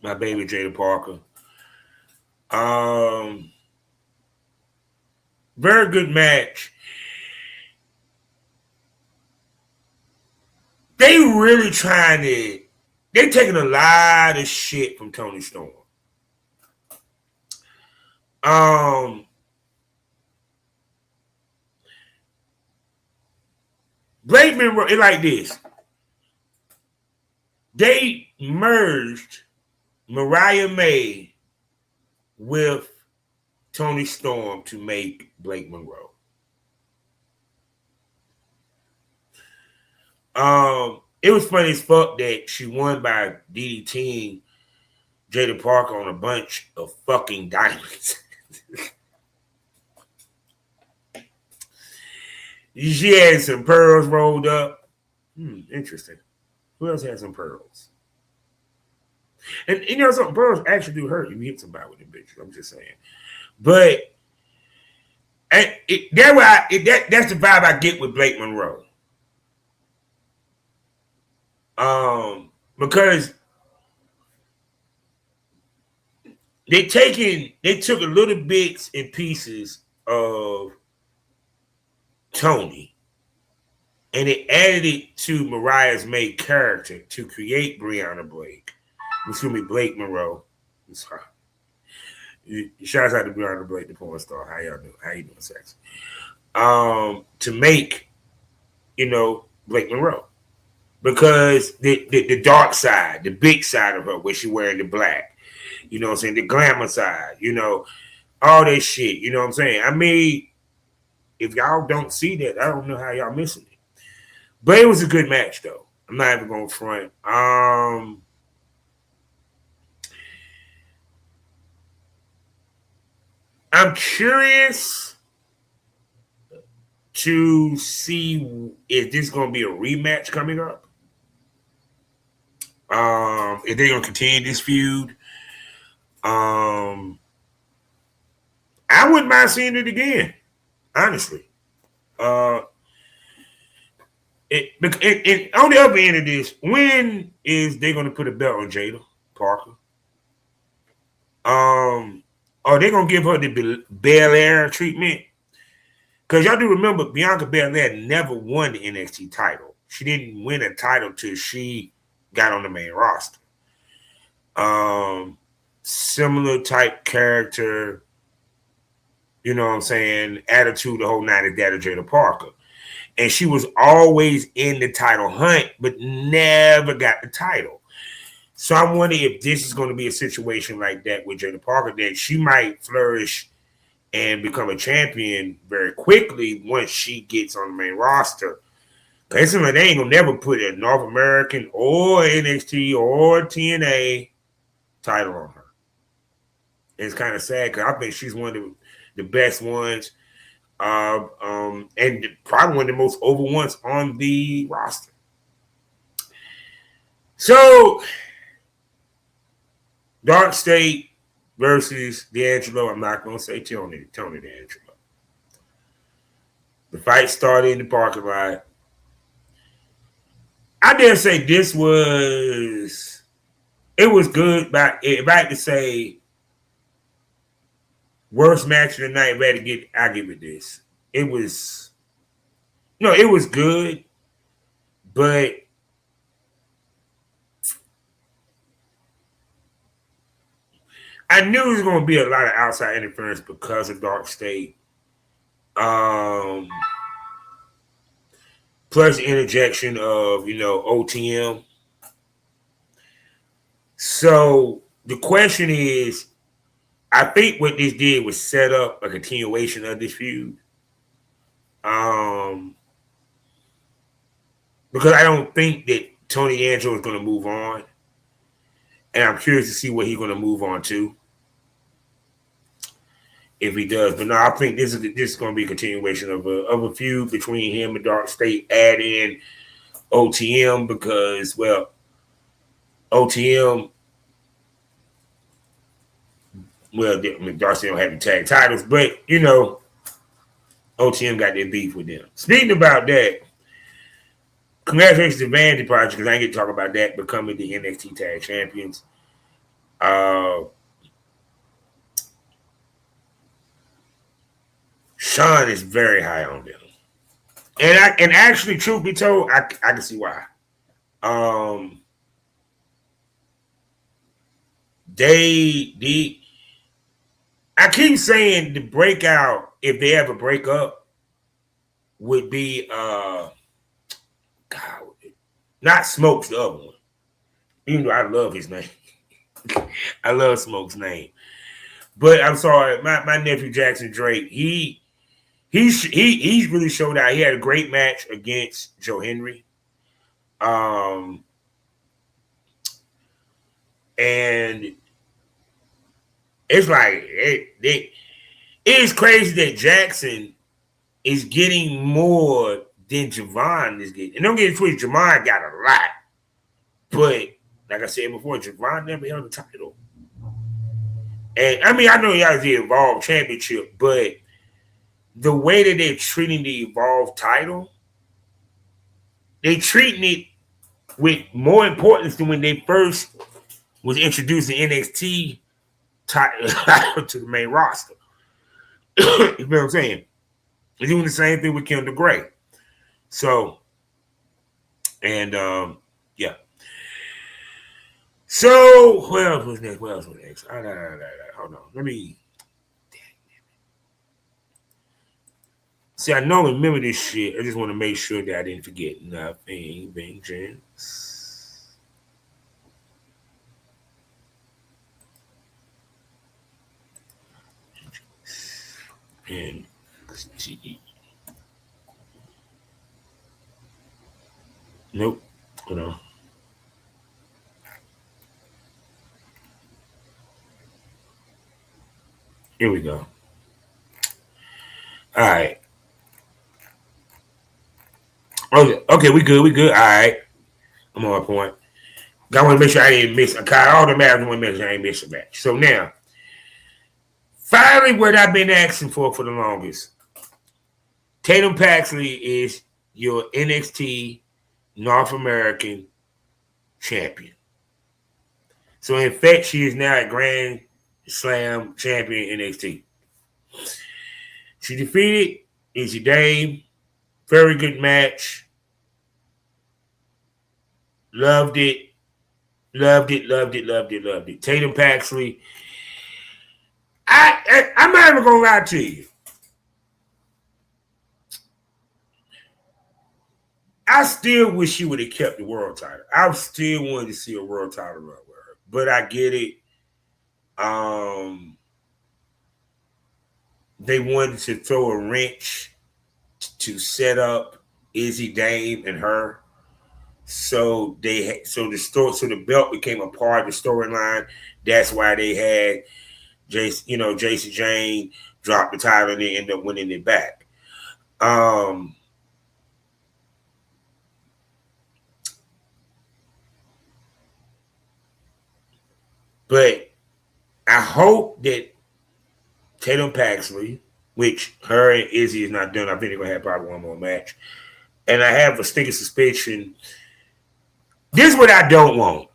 my baby Jada Parker. Very good match. They really they're taking a lot of shit from Toni Storm. Blake Monroe, it's like this. They merged Mariah May with Toni Storm to make Blake Monroe. It was funny as fuck that she won by DDT Jada Parker on a bunch of fucking diamonds. She had some pearls rolled up. Interesting. Who else had some pearls? And you know, some pearls actually do hurt. You hit somebody with them bitches. I'm just saying. But that's the vibe I get with Blake Monroe. Because they took a little bits and pieces of Tony and they added it to Mariah's main character to create Brianna Blake. Blake Monroe. I'm sorry. Shouts out to Brianna Blake, the porn star. How y'all doing? How you doing, sex? To make, Blake Monroe. Because the dark side, the big side of her, where she wearing the black, you know what I'm saying? The glamour side, all that shit, you know what I'm saying? I mean, if y'all don't see that, I don't know how y'all missing it. But it was a good match, though. I'm not even going to front. I'm curious to see if this is going to be a rematch coming up. If they're going to continue this feud. I wouldn't mind seeing it again, honestly. On the other end of this, when is they going to put a belt on Jada Parker? Are they going to give her the Belair treatment? Because y'all do remember Bianca Belair never won the NXT title. She didn't win a title till she got on the main roster. Similar type character, you know what I'm saying, attitude the whole night of that of Jada Parker. And she was always in the title hunt, but never got the title. So I'm wondering if this is going to be a situation like that with Jada Parker, that she might flourish and become a champion very quickly once she gets on the main roster. Because they ain't going to never put a North American or NXT or TNA title on her. It's kind of sad because I think she's one of the best ones and probably one of the most over ones on the roster. So, Dark State versus D'Angelo. I'm not going to say Tony D'Angelo. The fight started in the parking lot. I dare say it was good, but if I had to say worst match of the night, I'll give it this. It was good, but I knew there was going to be a lot of outside interference because of Dark State. Plus the interjection of, OTM. So the question is, I think what this did was set up a continuation of this feud. Because I don't think that Tony D'Angelo is going to move on. And I'm curious to see what he's going to move on to. If he does. But no, I think this is going to be a continuation of a feud between him and Dark State. Add in OTM because, well, OTM, well, Dark State don't have the tag titles, but, OTM got their beef with them. Speaking about that, congratulations to Vandy Project, because I ain't get to talk about that, becoming the NXT Tag Champions. Sean is very high on them. And actually, truth be told, I can see why. I keep saying the breakout, if they ever break up, would be not Smoke's the other one. Even though I love his name. I love Smoke's name. But I'm sorry, my nephew Jackson Drake, he really showed out. He had a great match against Joe Henry. And It's like it is crazy that Jackson is getting more than Javon is getting. And don't get it twisted, Javon got a lot. But like I said before, Javon never held the title. And I mean, I know he has the Evolve Championship, but the way that they're treating the Evolve title, they treating it with more importance than when they first was introduced the NXT title to the main roster. You know what I'm saying? They're doing the same thing with Kendall Gray. So, and yeah. So, what else was next? Hold on. Let me. See, I know and remember this shit. I just want to make sure that I didn't forget nothing. Vengeance. And nope. Hold on. Here we go. All right. Okay, we good. All right. I'm on my point. I want to make sure I didn't miss. All the matches I want to make sure I ain't miss a match. So now, finally, what I've been asking for the longest. Tatum Paxley is your NXT North American champion. So in fact, she is now a Grand Slam champion NXT. She defeated Izzy Dame. Very good match. Loved it. Tatum Paxley. I'm not even gonna lie to you. I still wish she would have kept the world title. I still wanted to see a world title run with her, but I get it. They wanted to throw a wrench to set up Izzy Dame and her. So the belt became a part of the storyline. That's why they had Jacy Jayne drop the title and they end up winning it back. But I hope that Tatum Paxley, which her and Izzy is not done, I think they're gonna have probably one more match. And I have a stinking suspicion. This is what I don't want.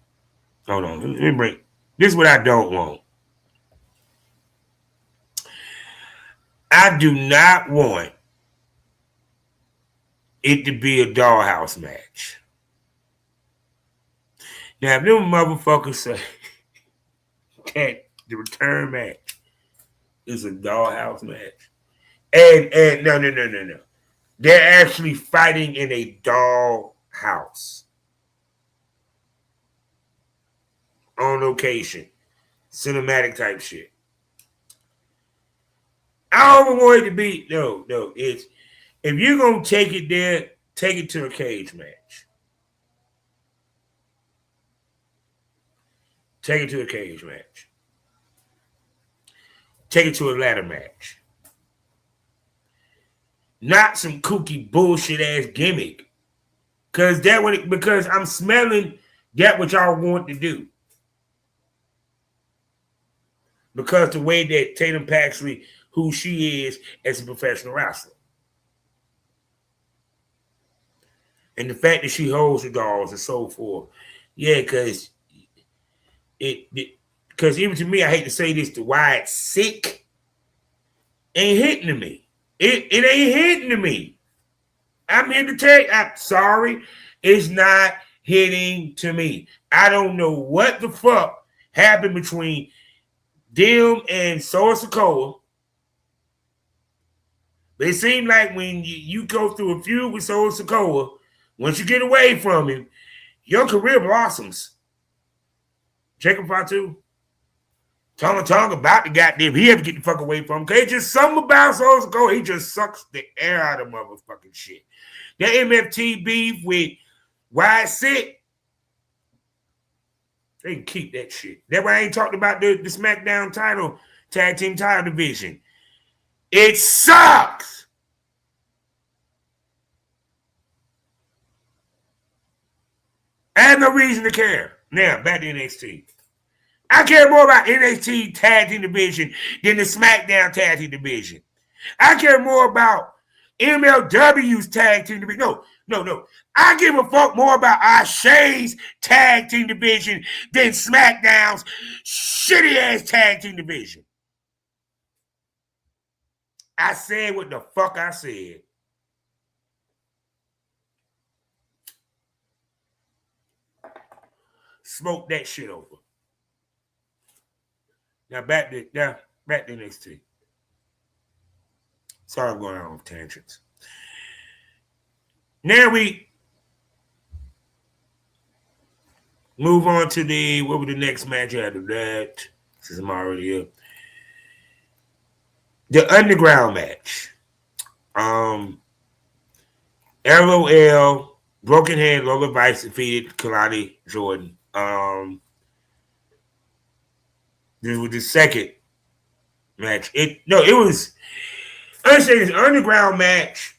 Hold on, let me bring. This is what I don't want. I do not want it to be a dollhouse match. Now, if them motherfuckers say that the return match is a dollhouse match, and no. They're actually fighting in a doll house on location, cinematic type shit. I don't want it to be no. It's if you're gonna take it there, take it to a cage match. Take it to a cage match. Take it to a ladder match. Not some kooky bullshit ass gimmick. Because I'm smelling that what y'all want to do. Because the way that Tatum Paxley, who she is as a professional wrestler. And the fact that she holds the dolls and so forth. Yeah, because even to me, I hate to say this, the why it's sick ain't hitting to me. It ain't hitting to me. I'm here to tell you, I'm sorry, it's not hitting to me. I don't know what the fuck happened between them and Solo Sikoa. But it seemed like when you go through a feud with Solo Sikoa, once you get away from him, your career blossoms. Jacob Fatu. Tonga about the goddamn, he had to get the fuck away from him. Cause just something about Solo Sikoa, he just sucks the air out of motherfucking shit. That MFT beef with Wide Sick, They can keep that shit. That's why I ain't talked about the SmackDown title, tag team title division. It sucks. I have no reason to care. Now, back to NXT. I care more about NXT tag team division than the SmackDown tag team division. I care more about MLW's tag team division. No. I give a fuck more about ASE's tag team division than SmackDown's shitty ass tag team division. I said what the fuck I said. Smoke that shit over. Now back to NXT. Sorry, I'm going on tangents. Now we move on to what was the next match after that? Since I'm already here. The Underground match. LOL, Broken Head, Lola Vice defeated Kalani Jordan. This was the second match. It was, I say this Underground match.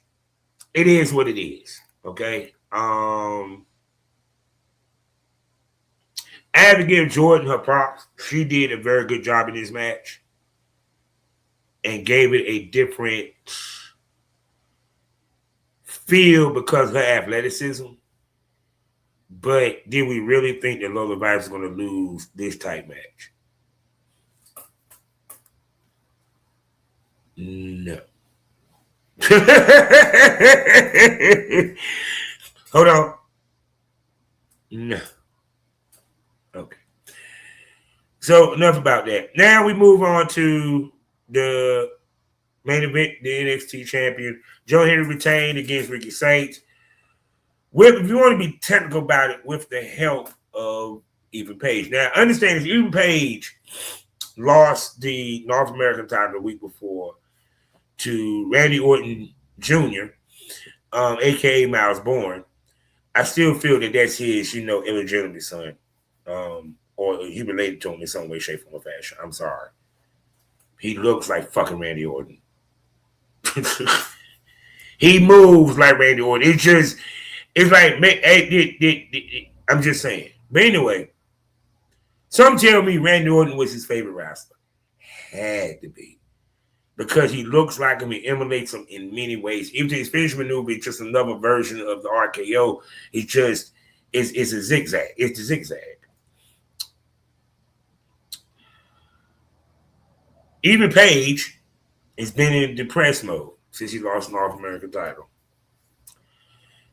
It is what it is. Okay. I had to give Jordan her props. She did a very good job in this match and gave it a different feel because of her athleticism. But did we really think that Lola Vice is going to lose this type match? No. Hold on. No. Okay. So enough about that. Now we move on to the main event, the NXT champion. Joe Henry retained against Ricky Saints. If you want to be technical about it, with the help of Ethan Page. Now, understand that Ethan Page lost the North American title the week before to Randy Orton Jr., a.k.a. Miles Bourne. I still feel that that's his, illegitimate son. Or he related to him in some way, shape, or fashion. I'm sorry. He looks like fucking Randy Orton. He moves like Randy Orton. It's like, I'm just saying. But anyway, some tell me Randy Orton was his favorite wrestler. Had to be. Because he looks like him, he emulates him in many ways. Even his finish maneuver is just another version of the RKO. It's a zigzag. It's the zigzag. Even Page has been in depressed mode since he lost the North American title.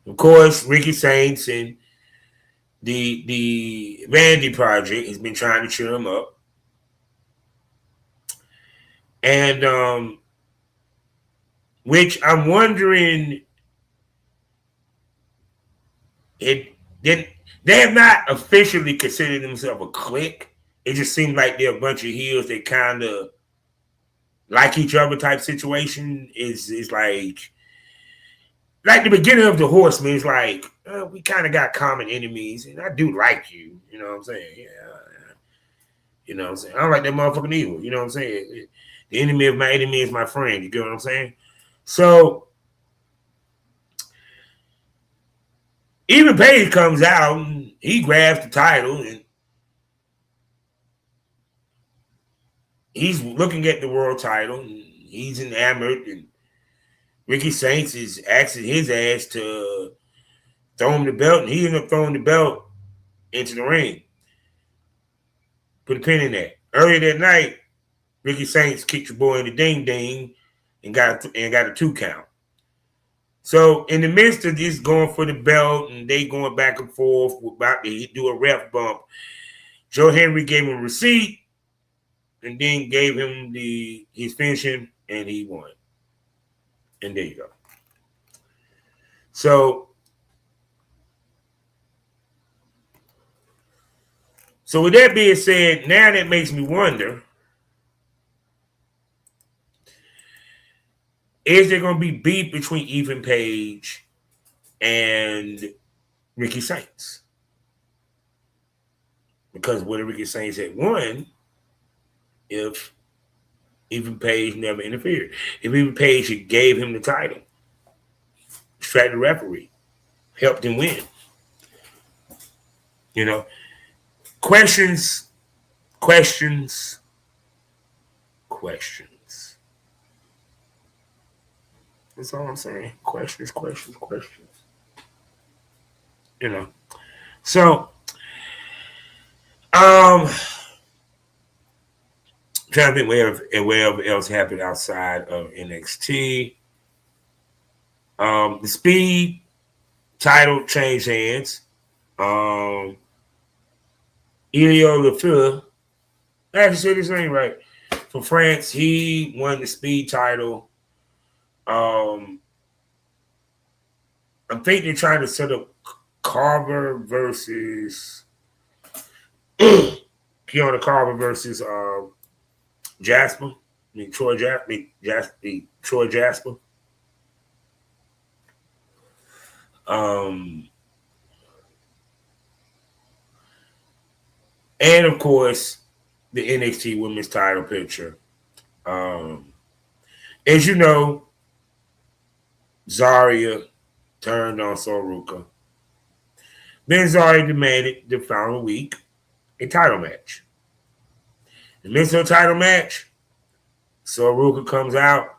Of course, Ricky Saints and the Vandy Project has been trying to cheer him up. And which I'm wondering, they have not officially considered themselves a clique. It just seems like they're a bunch of heels that kind of like each other type situation. Is like the beginning of the Horsemen. It's like, we kind of got common enemies, and I do like you. You know what I'm saying? Yeah. You know what I'm saying? I don't like that motherfucking evil. You know what I'm saying? The enemy of my enemy is my friend. You get what I'm saying? So even Page comes out and he grabs the title and he's looking at the world title and he's enamored, and Ricky Saints is asking his ass to throw him the belt, and he ended up throwing the belt into the ring. Put a pin in that. Earlier that night, Ricky Saints kicked your boy in the ding and got a 2 count. So in the midst of this going for the belt and they going back and forth, about to do a ref bump, Joe Henry gave him a receipt and then gave him his finishing, and he won. And there you go. So with that being said, now that makes me wonder, is there going to be beef between Ethan Page and Ricky Saints? because what Ricky Saints had won if even Page never interfered. If even Page gave him the title, distracted the referee, helped him win. You know, questions. That's all I'm saying. Questions. You know. So, trying to think whatever else happened outside of NXT. The Speed title changed hands. Elio Lefebvre, I have to say this name right. For France, he won the Speed title. I think they're trying to set up Carver versus Keona Carver versus Jasper. Troy Jasper. And of course, the NXT Women's title picture. As you know, Zarya turned on Soruka. Then Zarya demanded the following week a title match. In the midst of a title match, Soruka comes out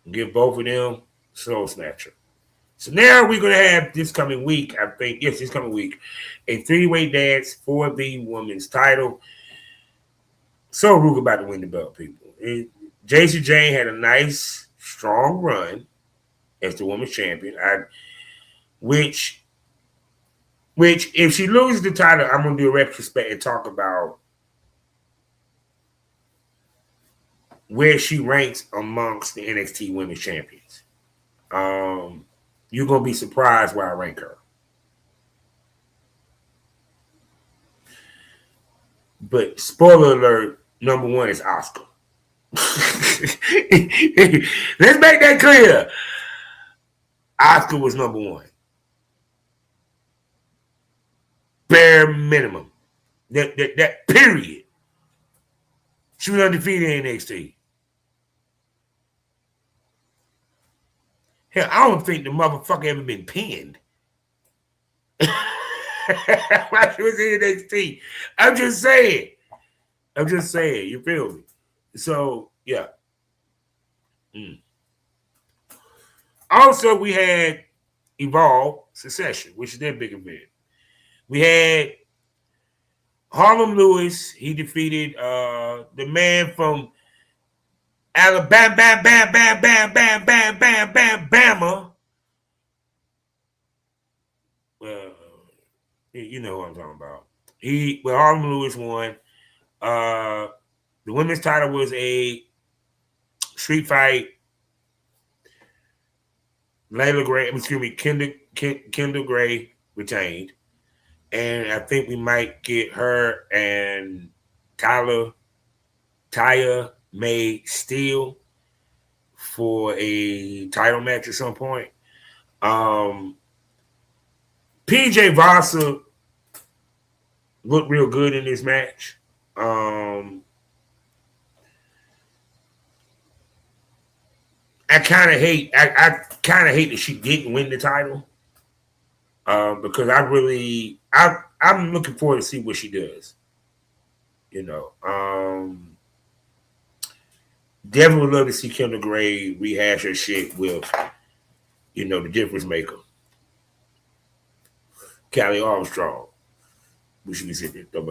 and give both of them Soul Snatcher. So now we're going to have this coming week, I think, yes, this coming week, a three-way dance for the women's title. Soruka about to win the belt, people. Jacy Jayne had a nice, strong run as the women's champion, which if she loses the title, I'm going to do a retrospect and talk about where she ranks amongst the NXT women's champions. You're going to be surprised where I rank her. But spoiler alert, number one is Asuka. Let's make that clear. Asuka was number one. Bare minimum. That period. She was undefeated in NXT. Hell, I don't think the motherfucker ever been pinned. While she was in NXT. I'm just saying. You feel me? So, yeah. Also, we had Evolve Secession, which is their big event. We had Harlem Lewis. He defeated the man from Alabama, Bama. Well, you know what I'm talking about. Harlem Lewis won. The women's title was a street fight. Kendall Gray retained. And I think we might get her and Taya May Steele for a title match at some point. PJ Vasa looked real good in this match. I kind of hate that she didn't win the title. Because I'm looking forward to see what she does. You know, definitely would love to see Kendall Gray rehash her shit with, the difference maker, Callie Armstrong. We should be sitting there talking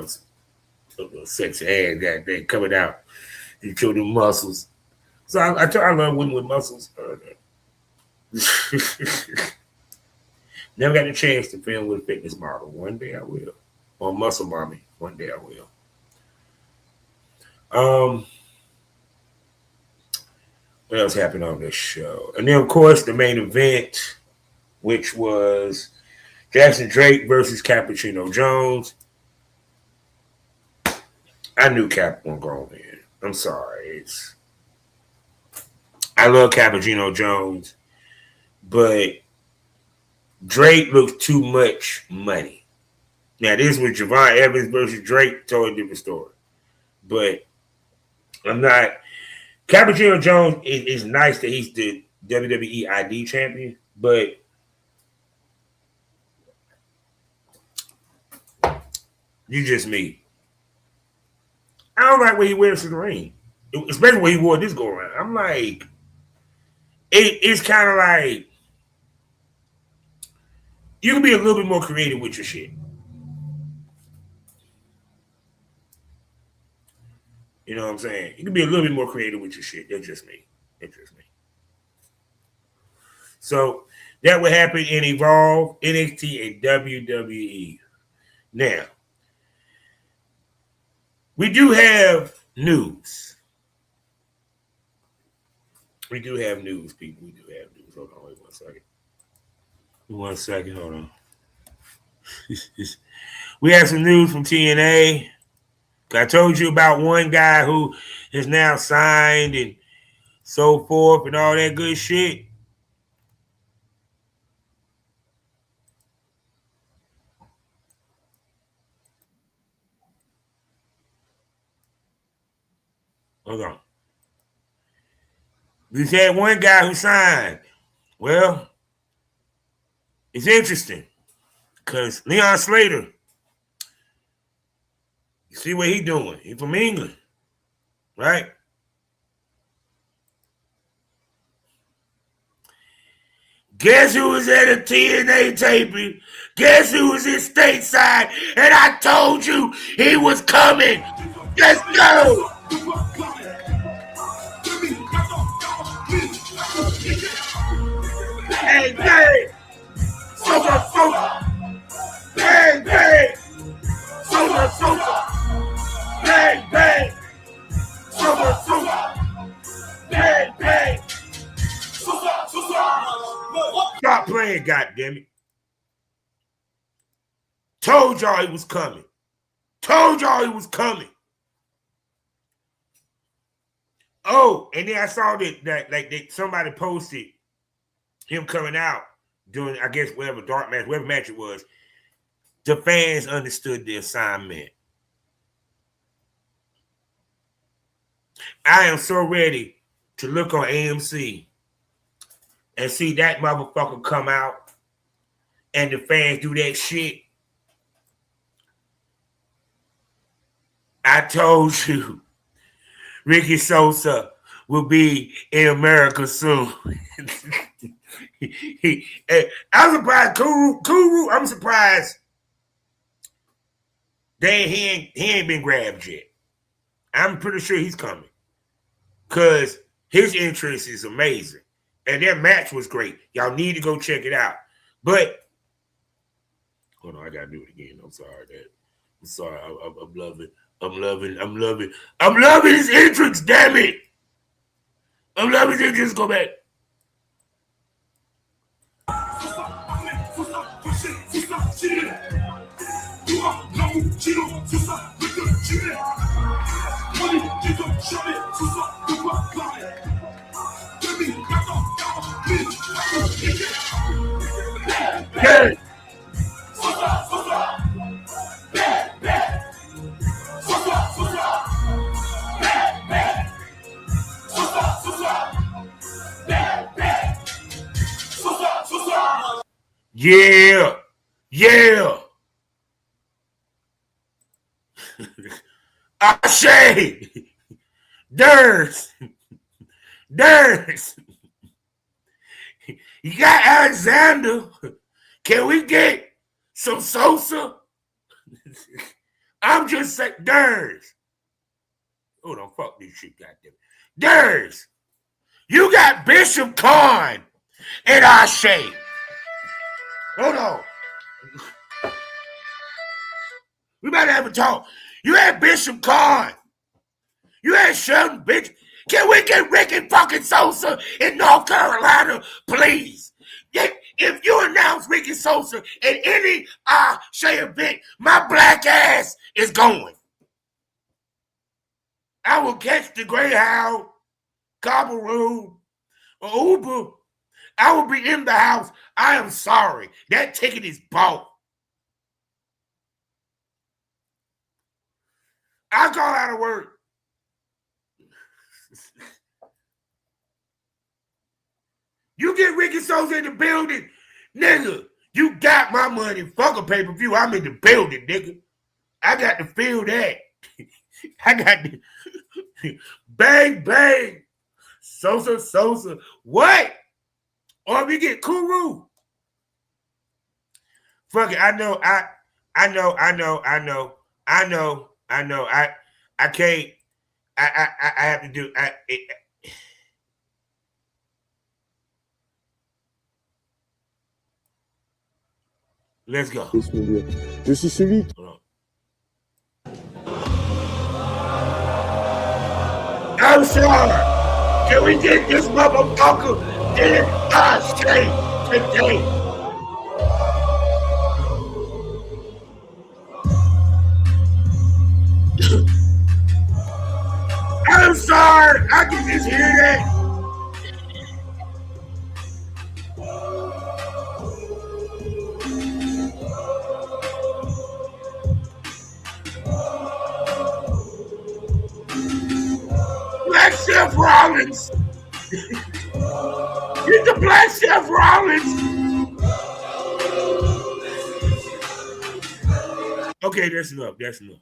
about sexy ass goddamn coming out. You show them muscles. So I love women with muscles. Never got a chance to film with a fitness model. One day I will. Or muscle mommy. One day I will. What else happened on this show? And then, of course, the main event, which was Jackson Drake versus Cappuccino Jones. I knew Cap wasn't going in. I'm sorry. I love Cappuccino Jones, but Drake looks too much money. Now, this was Javon Evans versus Drake, totally different story. But I'm not. Capuchino Jones is nice that he's the WWE ID champion, but you just me. I don't like what he wears to the ring, especially when he wore this go around. I'm like, it's kind of like you can be a little bit more creative with your shit. You know what I'm saying? You can be a little bit more creative with your shit. That's just me. That's just me. So that would happen in Evolve, NXT, and WWE. Now, we do have news. We do have news, people. We do have news. Hold on, wait 1 second. 1 second, hold on. We have some news from TNA. I told you about one guy who is now signed and so forth and all that good shit. Hold on. We had one guy who signed. Well, it's interesting because Leon Slater, you see what he doing? He from England, right? Guess who was at a TNA taping? Guess who was in stateside? And I told you he was coming. Let's go. Bang, bang. Sosa, Sosa. Bang, bang. Sosa, Sosa. Bang, bang. Sosa, Sosa. Bang, bang. Sosa, Sosa. Stop playing, goddammit. Told y'all he was coming. Told y'all he was coming. Oh, and then I saw that somebody posted him coming out doing, I guess, whatever match it was. The fans understood the assignment. I am so ready to look on AMC and see that motherfucker come out and the fans do that shit. I told you, Ricky Sosa will be in America soon. I'm surprised. Kuru, I'm surprised he ain't been grabbed yet. I'm pretty sure he's coming because his interest is amazing. And their match was great. Y'all need to go check it out. But, hold on, I got to do it again. I'm sorry. I'm sorry. I'm loving. I'm loving his entrance, damn it. I'm loving his entrance. Go back. Hey. Yeah. Yeah. Ashe. Durs. You got Alexander. Can we get some Sosa? I'm just saying, Durs. Oh, don't fuck this shit, goddamn. Durs. You got Bishop Khan and Ashe. Hold on. We better have a talk. You had Bishop Khan. You had Sheldon, bitch. Can we get Ricky fucking Sosa in North Carolina, please? If you announce Ricky Sosa at any Ashe event, my black ass is going. I will catch the Greyhound, Cobble Road, or Uber. I will be in the house. I am sorry. That ticket is bought. I call out of work. You get Ricky Sosa in the building, nigga. You got my money. Fuck a pay-per-view. I'm in the building, nigga. I got to feel that. I got to bang, bang. Sosa. What? Or we get Kuru. Fuck it. I know. I can't. I have to do. Let's go. Je suis celui. I'm sorry. Can we get this motherfucker in our state today? I'm sorry. I can just hear that. Black Seth Rollins. Get the Black Seth Rollins. Okay, that's enough. That's enough.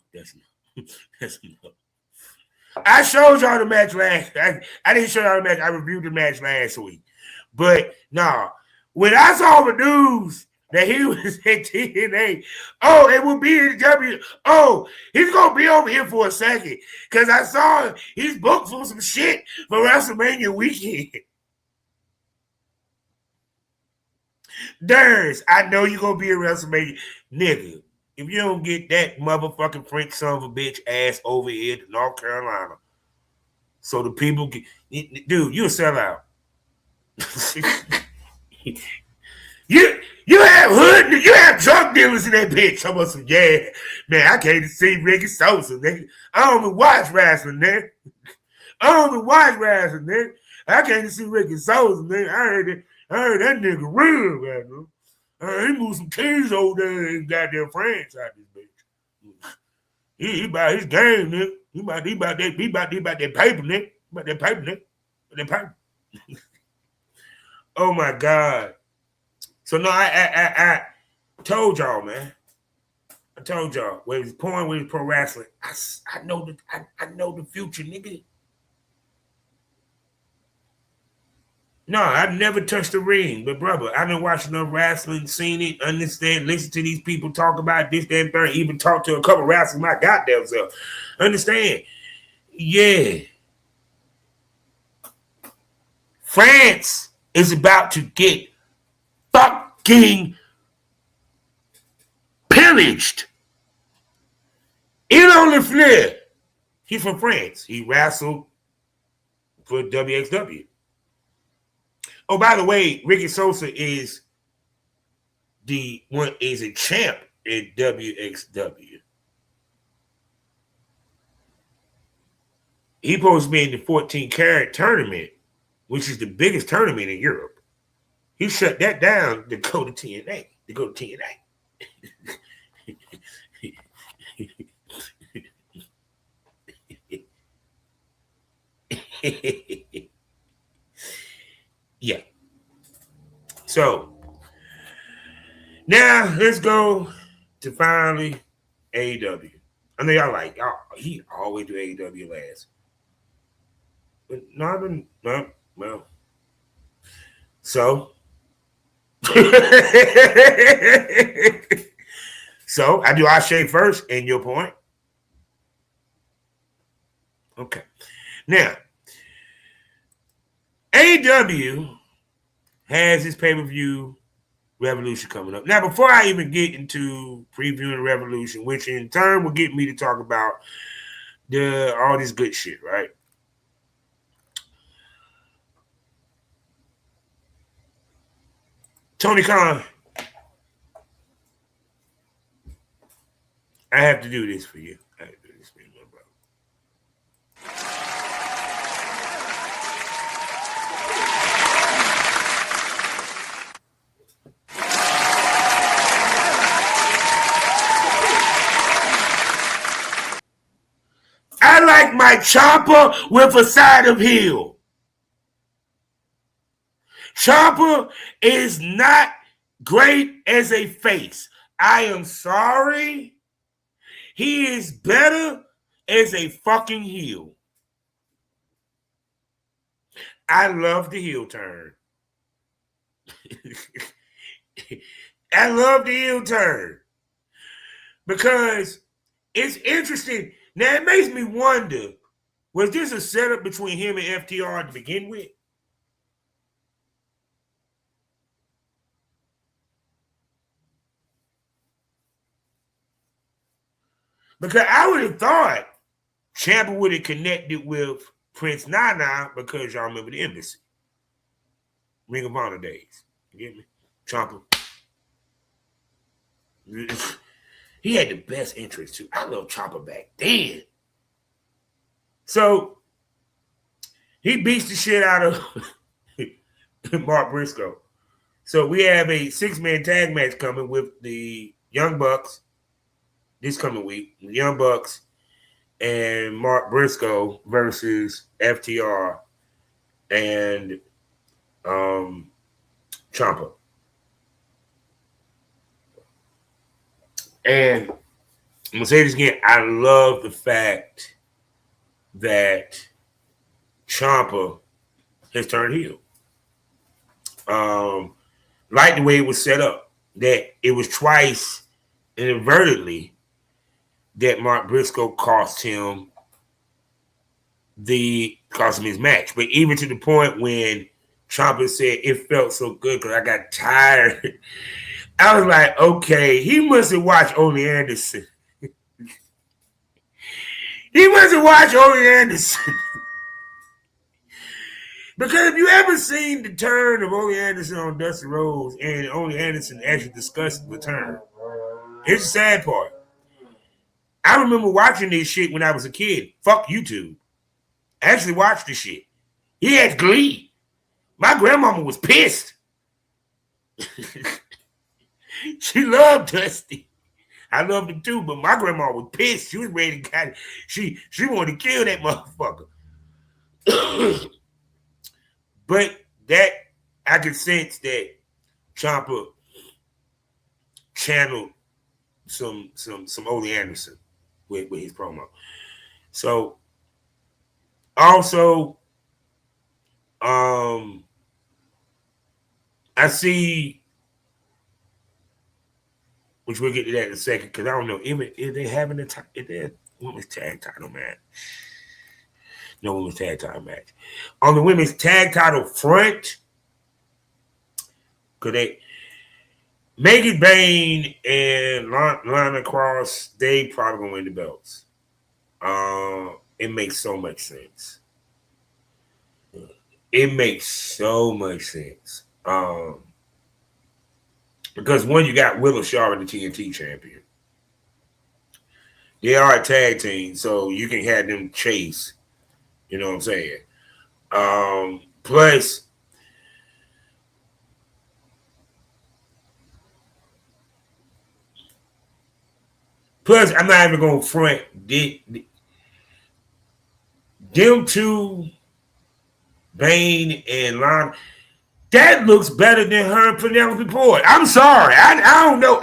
I showed y'all the match I didn't show y'all the match. I reviewed the match last week. But no, when I saw the news that he was at TNA, it will be in W. He's gonna be over here for a second. Cause I saw he's booked for some shit for WrestleMania weekend. Durs, I know you're gonna be in WrestleMania. Nigga, if you don't get that motherfucking French son of a bitch ass over here to North Carolina, so the people can, dude, you a sellout. You have drug dealers in that bitch. Talking about some, yeah, man, I can't see Ricky Sosa, nigga. I don't even watch wrestling, nigga. I can't see Ricky Sosa, nigga. I heard that nigga real, man. He moved some keys over there in goddamn France out this bitch. He about his game, nigga. He about that paper, nigga. That paper. Oh my God. So no, I told y'all, man. I told y'all where he's pouring with his pro wrestling. I know the future, nigga. No, I've never touched the ring, but brother, I've been watching enough wrestling, seen it, understand, listen to these people talk about this, that, and third, even talk to a couple of wrestlers my goddamn self. Understand? Yeah. France is about to get fucking pillaged. Elon Flair, he's from France. He wrestled for WXW. Oh, by the way, Ricky Sosa is a champ in WXW. He's supposed to be in the 14-carat tournament, which is the biggest tournament in Europe. He shut that down to go to TNA. Yeah. So now let's go to finally AEW. I know y'all like, he always do AEW last. But well. So so I do Ashe first, and your point. Okay. Now, AEW has his pay-per-view Revolution coming up. Now, before I even get into previewing Revolution, which in turn will get me to talk about all this good shit, right? Tony Khan, I have to do this for you. I have to do this for you, my brother. like Ciampa with a side of heel. Ciampa is not great as a face. I am sorry. He is better as a fucking heel. I love the heel turn. I love the heel turn. Because it's interesting. Now, it makes me wonder, was this a setup between him and FTR to begin with? Because I would have thought Ciampa would have connected with Prince Nana because y'all remember the Embassy. Ring of Honor days. You get me? Ciampa. He had the best entrance, too. I love Ciampa back then. So, he beats the shit out of Mark Briscoe. So, we have a 6-man tag match coming with the Young Bucks this coming week. The Young Bucks and Mark Briscoe versus FTR and Ciampa. And I'm going to say this again. I love the fact that Ciampa has turned heel. Like the way it was set up. That it was twice inadvertently that Mark Briscoe cost him his match. But even to the point when Ciampa said it felt so good because I got tired. I was like, okay, he must have watched Ole Anderson. He must have watched Ole Anderson. Because if you ever seen the turn of Ole Anderson on Dusty Rhodes and Ole Anderson actually discussed the turn, here's the sad part. I remember watching this shit when I was a kid. Fuck YouTube. I actually watched this shit. He had glee. My grandmama was pissed. She loved Dusty. I loved him too, but my grandma was pissed. She was ready to kind of, she wanted to kill that motherfucker. But that I could sense that Ciampa channeled some Ole Anderson with his promo. So also I see, which we'll get to that in a second, because I don't know if they having a women's tag title match. No women's tag title match. On the women's tag title front, because they Megan Bain and Lana Cross, they probably gonna win the belts. It makes so much sense. It makes so much sense. Because one, you got Willow Shaw, the TNT champion. They are a tag team, so you can have them chase. You know what I'm saying? Plus, I'm not even going to front. Them two, Bane and Lana, that looks better than her and Penelope Ford. I'm sorry. I don't know.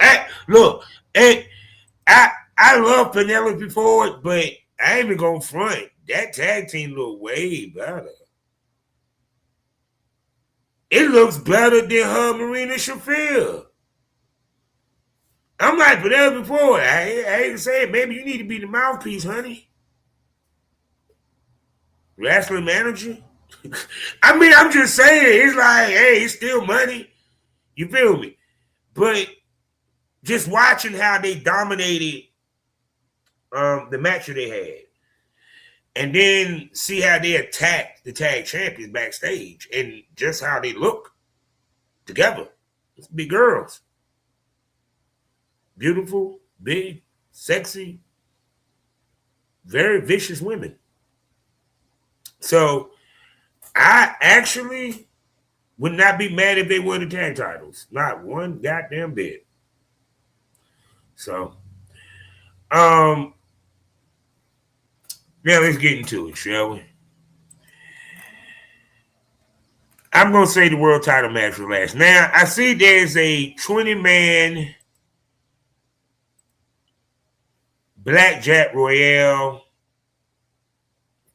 Look, I love Penelope Ford, but I ain't even going to front. That tag team look way better. It looks better than her Marina Shafir. I'm like Penelope Ford. I hate to say it. Maybe you need to be the mouthpiece, honey. Wrestling manager. I mean, I'm just saying. It's like, hey, it's still money. You feel me? But just watching how they dominated the match that they had. And then see how they attacked the tag champions backstage and just how they look together. It's big girls. Beautiful, big, sexy, very vicious women. So I actually would not be mad if they won the tag titles. Not one goddamn bit. So, Now let's get into it, shall we? I'm going to say the world title match for last. Now, I see there's a 20-man Blackjack Royale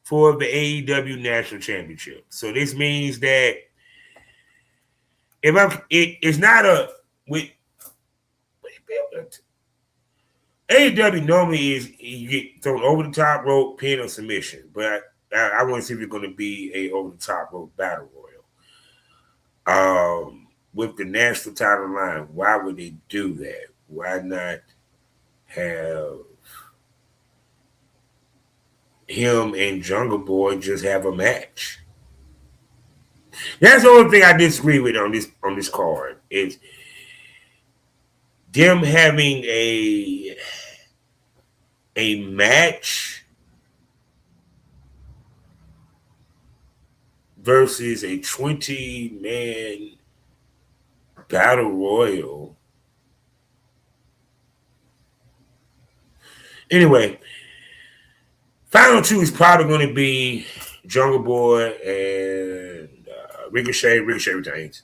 for the AEW National Championship. So this means that it's not a with AEW normally is you get thrown over the top rope, pin, or submission, but I want to see if it's going to be a over the top rope battle royal. With the national title line, why would they do that? Why not have him and Jungle Boy just have a match? That's the only thing I disagree with on this card is them having a match versus a 20-man battle royal. Anyway, final two is probably going to be Jungle Boy and Ricochet. Ricochet retains.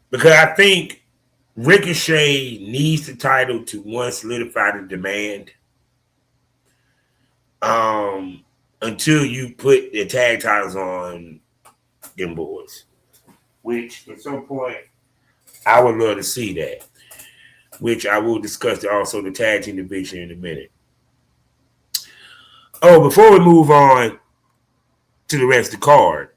Because I think Ricochet needs the title to one solidify the demand. Until you put the tag titles on them boys. Which at some point I would love to see that. Which I will discuss also the tag team division in a minute. Oh, before we move on to the rest of the card,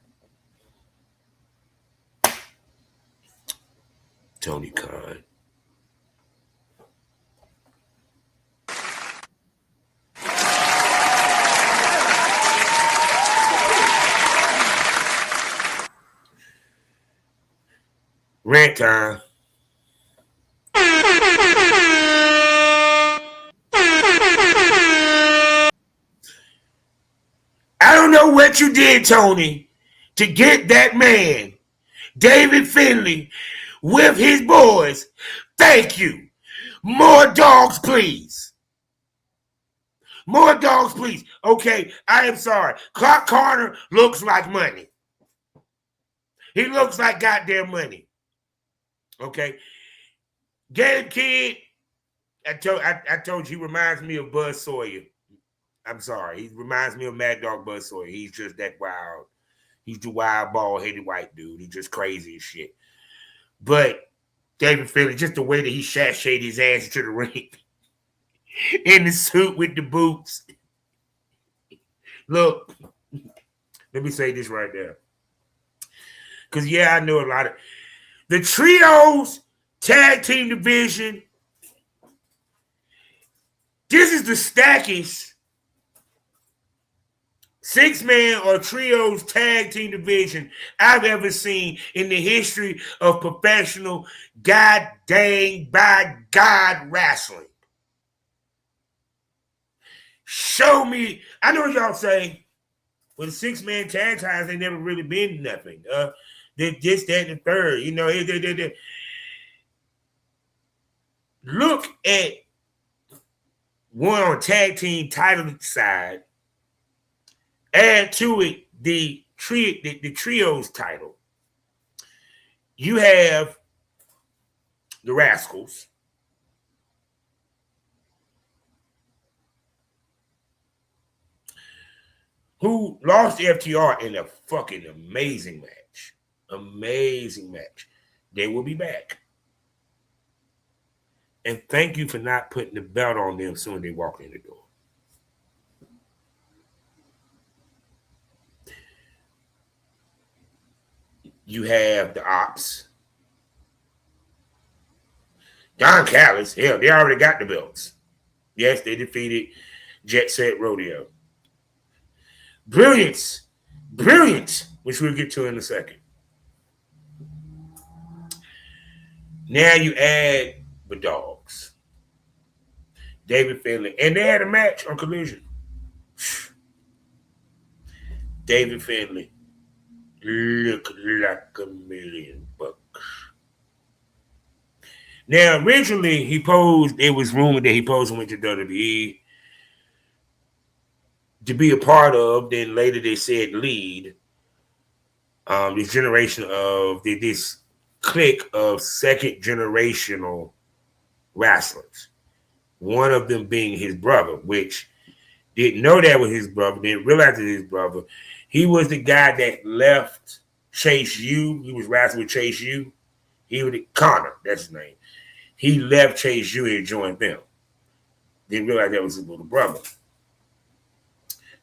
Tony Khan. Rant time. I don't know what you did, Tony, to get that man, David Finlay, with his boys. Thank you. More dogs, please. More dogs, please. Okay, I am sorry. Clark Carter looks like money. He looks like goddamn money. Okay. Gabe Kidd, I told you he reminds me of Buzz Sawyer. I'm sorry. He reminds me of Mad Dog Buzz Sawyer. He's just that wild. He's the wild, bald-headed white dude. He's just crazy as shit. But David Finlay, just the way that he sashayed his ass into the ring in the suit with the boots. Look, let me say this right there. Because, yeah, I know a lot of the trios tag team division. This is the stackest 6-man or trios tag team division I've ever seen in the history of professional god dang by God wrestling. Show me. I know what y'all say. Well, the 6-man tag times ain't never really been nothing. They're just that and the third. You know, look at one on tag team title side. Add to it the trios title. You have the Rascals. Who lost the FTR in a fucking amazing match. Amazing match. They will be back. And thank you for not putting the belt on them as soon as they walk in the door. You have the Ops. Don Callis, hell, they already got the belts. Yes, they defeated Jet Set Rodeo. Brilliant, which we'll get to in a second. Now you add the dogs. David Finlay. And they had a match on Collision. David Finlay. Look like $1 million. Now, originally, it was rumored that he posed and went to WWE to be a part of, then later they said lead, this generation of, this clique of second generational wrestlers. One of them being his brother, which didn't know that was his brother, didn't realize it was his brother. He was the guy that left Chase U. He was wrestling with Chase U. He was Connor, that's his name. He left Chase U and joined them. Didn't realize that was his little brother.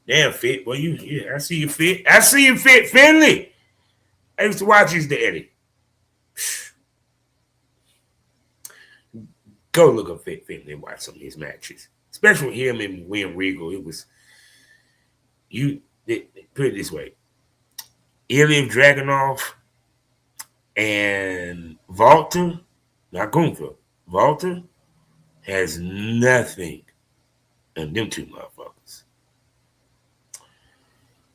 Damn, Fit. Well, I see you, Fit. I see you, Fit Finley. I used to watch his daddy. Go look up Fit Finley and watch some of his matches. Especially with him and William Regal. It was, put it this way. Ilya Dragunov and Walter, not Gunther, Walter has nothing on them two motherfuckers.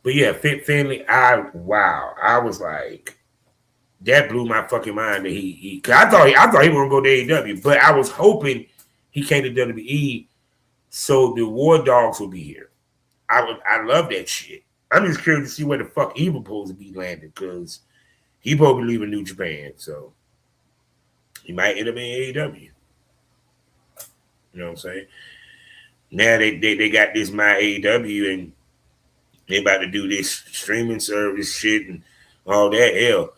But yeah, Fit Finley, I was like, that blew my fucking mind that he cause I thought he was gonna go to AEW, but I was hoping he came to WWE so the War Dogs would be here. I love that shit. I'm just curious to see where the fuck he supposed to be landed, because he probably leaving New Japan, so he might end up in AEW. You know what I'm saying? Now they got this My AEW and they about to do this streaming service shit and all that. Hell,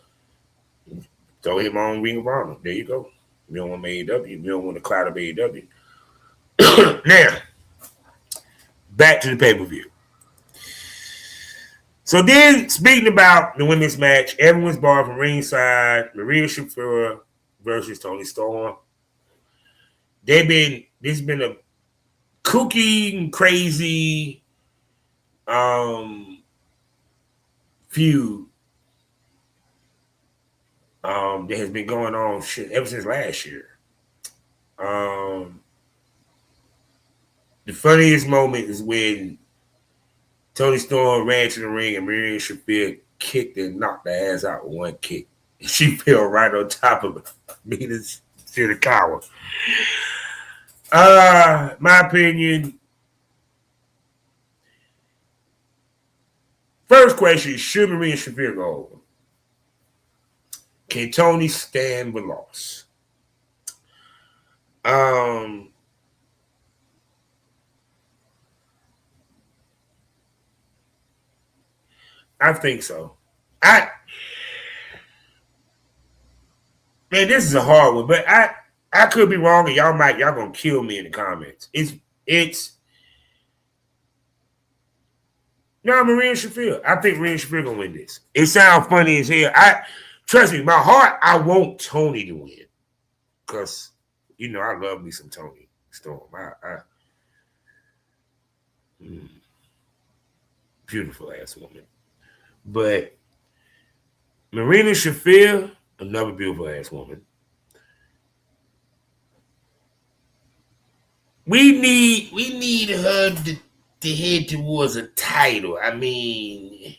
throw him on Ring of Honor. There you go. You don't want AEW. You don't want the cloud of AEW. Now, back to the pay-per-view. So then, speaking about the women's match, everyone's barred from ringside. Maria Shafira versus Toni Storm. This has been a kooky and crazy feud that has been going on ever since last year. The funniest moment is when Toni Storm ran to the ring and Maria Shafir kicked and knocked her ass out with one kick. She fell right on top of me to the cower. My opinion. First question, should Maria Shafir go over? Can Toni stand with loss? I think so. Man, this is a hard one, but I could be wrong, and y'all gonna kill me in the comments. No, Maria Shafir. I think Maria Shafir gonna win this. It sounds funny as hell. Trust me, my heart, I want Toni to win, because I love me some Toni Storm. Beautiful ass woman. But Marina Shafir, another beautiful ass woman. We need her to head towards a title. I mean,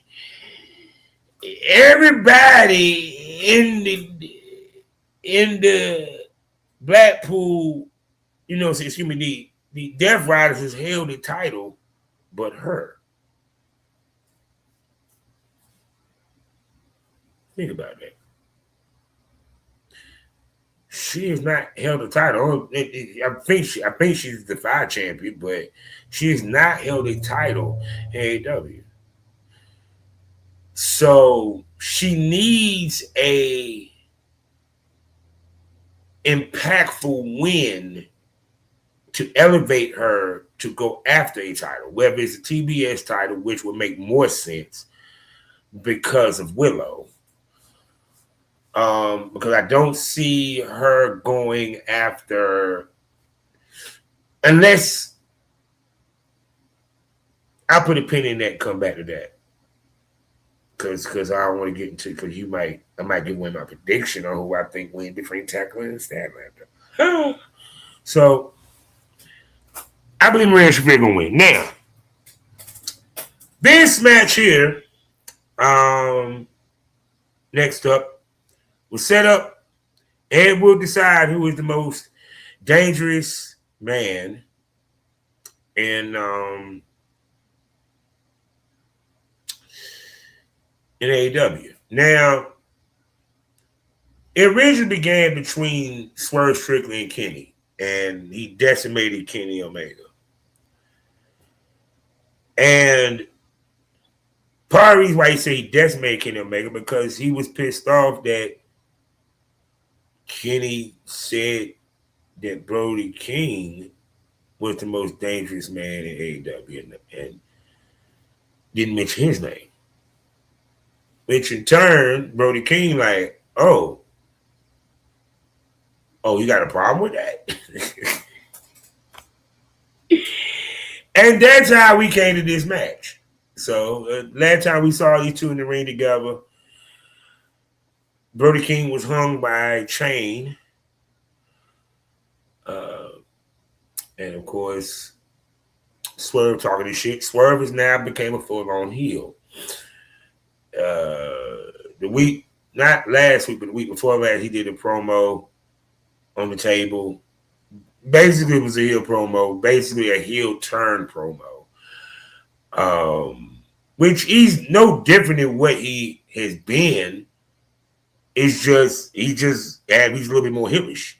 everybody in the Blackpool, the Death Riders has held the title, but her. Think about that. She has not held a title. I think she's the 5 champion, but she has not held a title in AEW. So she needs a impactful win to elevate her to go after a title, whether it's a TBS title, which would make more sense because of Willow. Because I don't see her going after, unless I put a pin in that and come back to that. Because I don't want to get into, because I might give away my prediction on who I think win between Tackler and Statlander. So I believe Maria Shafir gonna win. Now, this match here, next up, was set up and we'll decide who is the most dangerous man in AEW. Now, it originally began between Swerve Strickland and Kenny, and he decimated Kenny Omega. And part of the reason why he said he decimated Kenny Omega because he was pissed off that Kenny said that Brody King was the most dangerous man in AEW and didn't mention his name. Which in turn, Brody King like, oh, you got a problem with that? And that's how we came to this match. So last time we saw these two in the ring together, Brody King was hung by a chain. And of course, Swerve talking this shit. Swerve has now became a full-on heel. The week, not last week, but the week before last, he did a promo on the table. Basically, it was a heel promo, basically a heel turn promo. Which he's no different than what he has been. It's just he's a little bit more heelish.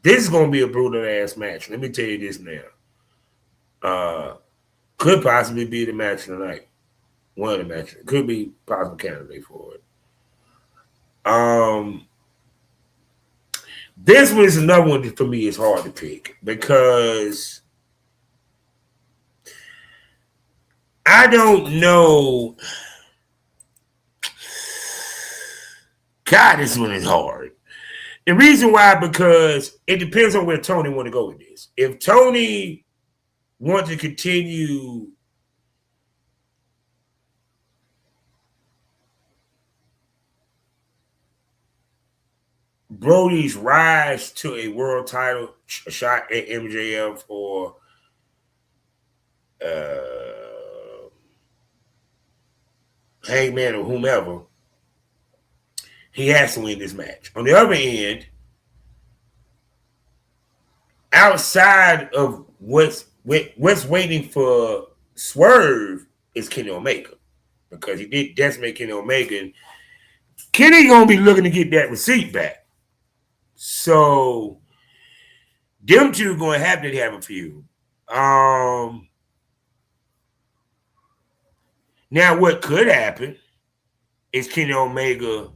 This is gonna be a brutal ass match. Let me tell you this now. Could possibly be the match tonight. One of the matches. Could be possible candidate for it. This was another one that for me is hard to pick because I don't know. God, this one is hard. The reason why, because it depends on where Tony want to go with this. If Tony wants to continue Brody's rise to a world title shot at MJF or Hangman or whomever, he has to win this match. On the other end, outside of what's waiting for Swerve is Kenny Omega, because he did decimate Kenny Omega, and Kenny gonna be looking to get that receipt back. So them two gonna have to have a feud. Now, what could happen is Kenny Omega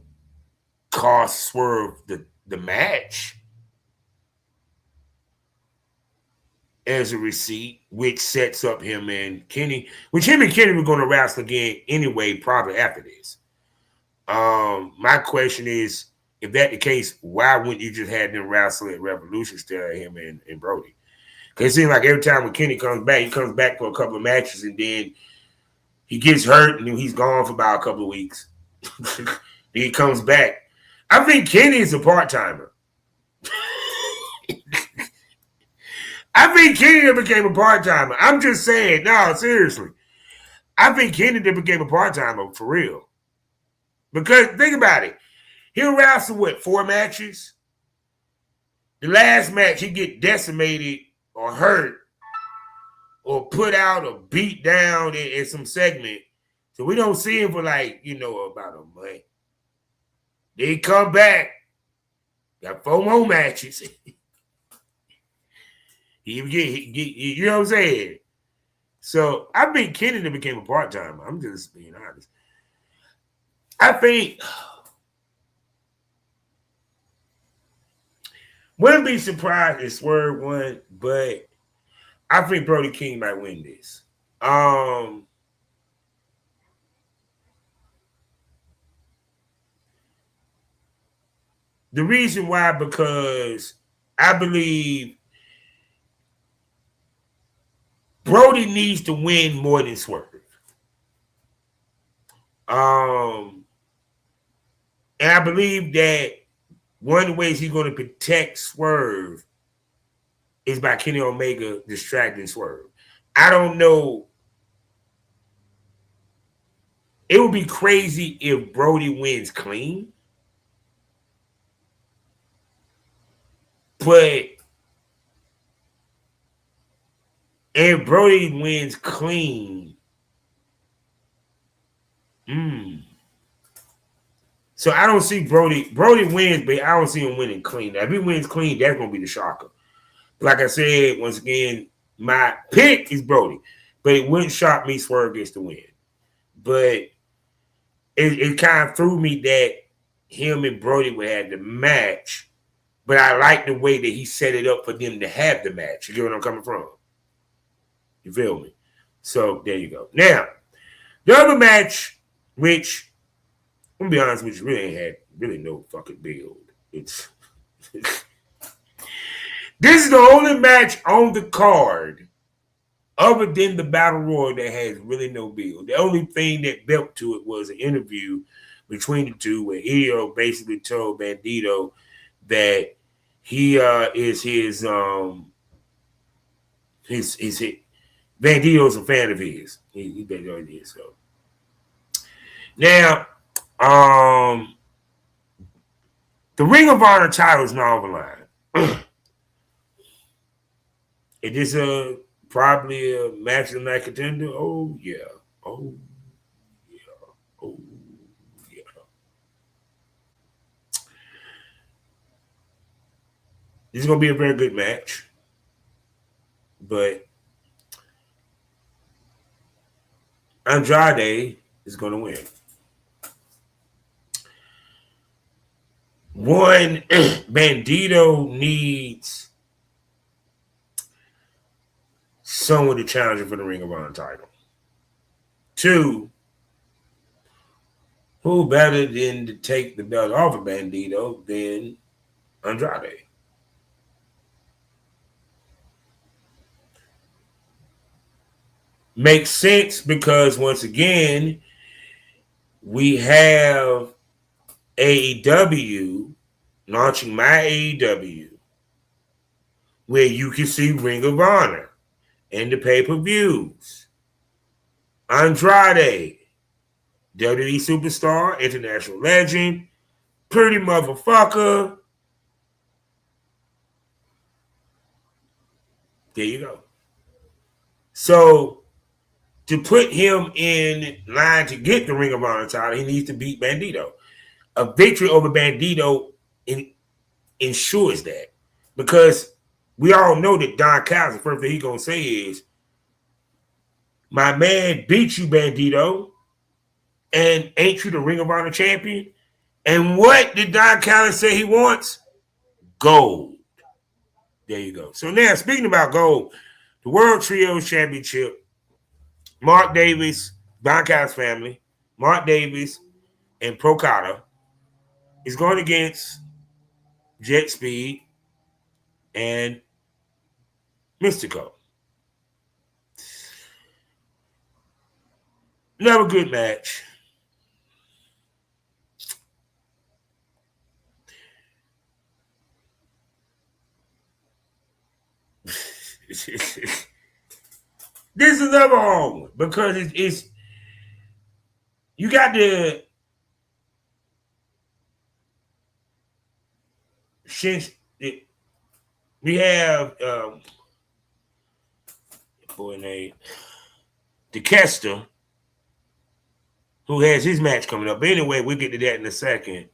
cost Swerve the match as a receipt, which sets up him and Kenny, which him and Kenny were going to wrestle again anyway, probably after this. My question is, if that's the case, why wouldn't you just have them wrestle at Revolution instead of him and Brody? Because it seems like every time when Kenny comes back, he comes back for a couple of matches and then he gets hurt and then he's gone for about a couple of weeks. Then he comes back. I think Kenny is a part-timer. I think Kenny became a part-timer. I'm just saying, no, seriously. I think Kenny became a part-timer for real. Because think about it. He'll wrestle, 4 matches? The last match, he get decimated or hurt or put out or beat down in some segment. So we don't see him for about a month. Then he come back, got 4 more matches. You know what I'm saying? So I think Kenny became a part-timer. I'm just being honest. I think wouldn't be surprised if Swerve won, but I think Brody King might win this. The reason why, because I believe Brody needs to win more than Swerve. And I believe that one of the ways he's going to protect Swerve is by Kenny Omega distracting Swerve. I don't know. It would be crazy if Brody wins clean. But if Brody wins clean, so I don't see Brody. Brody wins, but I don't see him winning clean. Now, if he wins clean, that's gonna be the shocker. Like I said, once again, my pick is Brody, but it wouldn't shock me Swerve gets the win. But it kind of threw me that him and Brody would have the match, but I like the way that he set it up for them to have the match. You get what I'm coming from? You feel me? So there you go. Now, the other match, which I'm gonna be honest with you, really ain't had really no fucking build. It's this is the only match on the card other than the Battle Royal that has really no build. The only thing that built to it was an interview between the two where Io basically told Bandito that he is his Bandito's a fan of his. He basically is. So now the Ring of Honor title is now on the line. It is probably a match of the night contender. Oh yeah. Oh yeah. Oh yeah. This is gonna be a very good match. But Andrade is gonna win. One, Bandito needs someone to challenge him for the Ring of Honor title. Two, who better than to take the belt off of Bandito than Andrade? Makes sense because once again, we have AEW launching my AEW where you can see Ring of Honor and the pay-per-views. Andrade, WWE superstar, international legend, pretty motherfucker. There you go. So to put him in line to get the Ring of Honor title, he needs to beat Bandito. A victory over Bandito ensures that. Because we all know that Don Callis, the first thing he's going to say is, my man beat you, Bandito, and ain't you the Ring of Honor champion? And what did Don Callis say he wants? Gold. There you go. So now, speaking about gold, the World Trios Championship, Mark Davis, Don Callis family, Mark Davis, and Procata is going against Jet Speed and Mystico. Another good match. This is another hard one because it's you got the since we have boy named DeKester who has his match coming up. But anyway, we'll get to that in a second.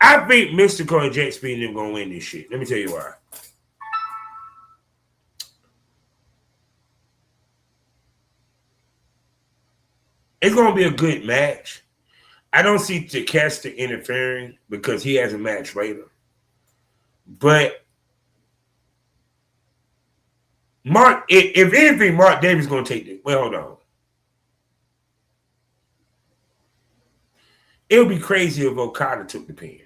I think Mystico and Jet Speed and them gonna win this shit. Let me tell you why. It's gonna be a good match. I don't see DeKester interfering because he has a match later. But Mark, if anything, Mark Davis is gonna take it. Well, hold on. It would be crazy if Okada took the pin.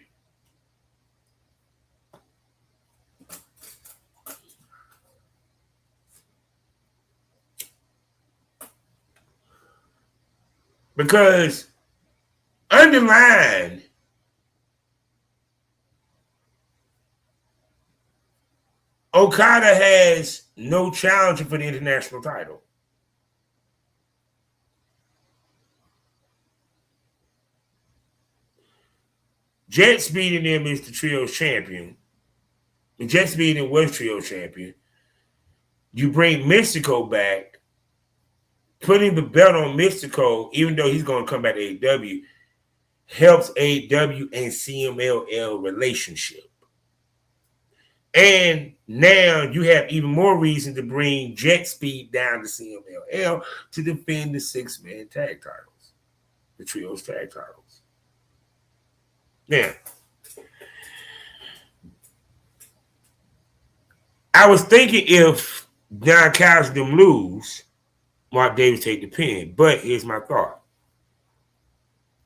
Because underline Okada has no challenger for the international title. Jet Speed in them is the Trios champion. And Jet Speed in was Trios champion. You bring Mystico back, putting the belt on Mystico, even though he's going to come back to AEW, helps AEW and CMLL relationship. And now you have even more reason to bring Jet Speed down to CMLL to defend the 6-man tag titles, the Trios tag titles. Now, I was thinking if Don Callis them lose, Mark Davis take the pin. But here's my thought.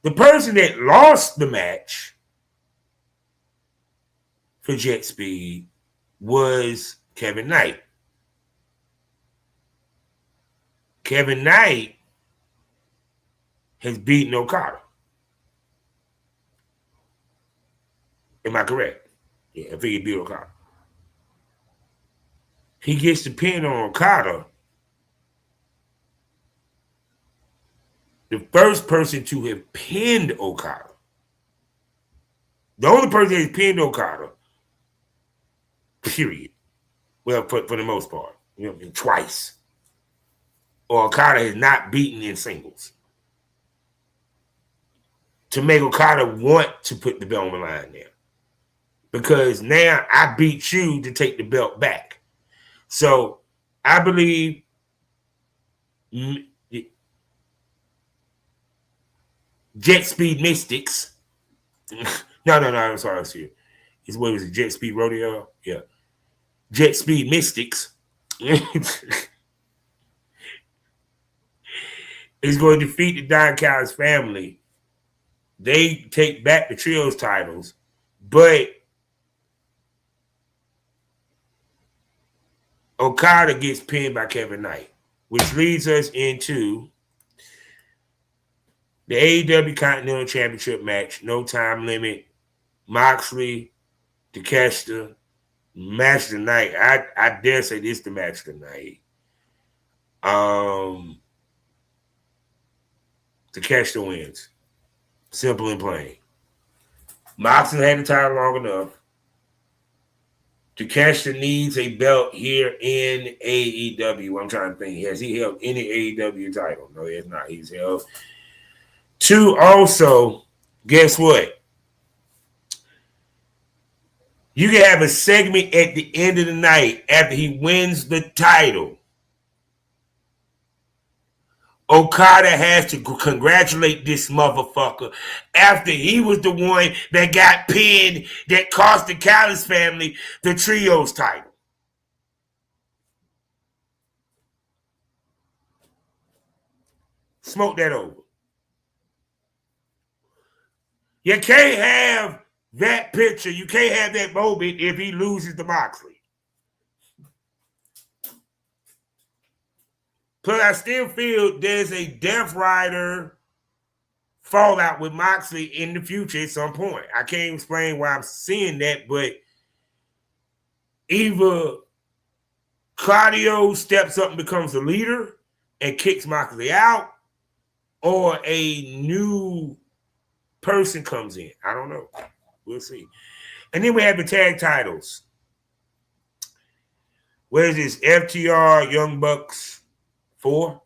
The person that lost the match for Jet Speed was Kevin Knight. Kevin Knight has beaten Okada. Am I correct? Yeah, I think he beat Okada. He gets the pin on Okada. The first person to have pinned Okada. The only person that has pinned Okada. Period. Well, for the most part. You know what I mean? Twice. Or Okada has not beaten in singles. To make Okada want to put the belt on the line there. Because now I beat you to take the belt back. So I believe Jet Speed Mystics. No, I'm sorry, I see it. It's what was it, Jet Speed Rodeo? Yeah. Jet Speed Mystics is going to defeat the Don Callis family. They take back the Trios titles, but Okada gets pinned by Kevin Knight, which leads us into the AEW Continental Championship match, no time limit. Moxley, Takeshita, match of the night. I dare say this is the match of the night. Takeshita wins. Simple and plain. Moxley had the title long enough. Takeshita needs a belt here in AEW. I'm trying to think. Has he held any AEW title? No, he has not. He's held 2. Also, guess what? You can have a segment at the end of the night after he wins the title. Okada has to congratulate this motherfucker after he was the one that got pinned that cost the Callis family the Trios title. Smoke that over. You can't have that picture. You can't have that moment if he loses to Moxley. Plus, I still feel there's a Death Rider fallout with Moxley in the future at some point. I can't explain why I'm seeing that, but either Claudio steps up and becomes the leader and kicks Moxley out, or a new person comes in. I don't know. We'll see. And then we have the tag titles. Where is this? FTR, Young Bucks 4?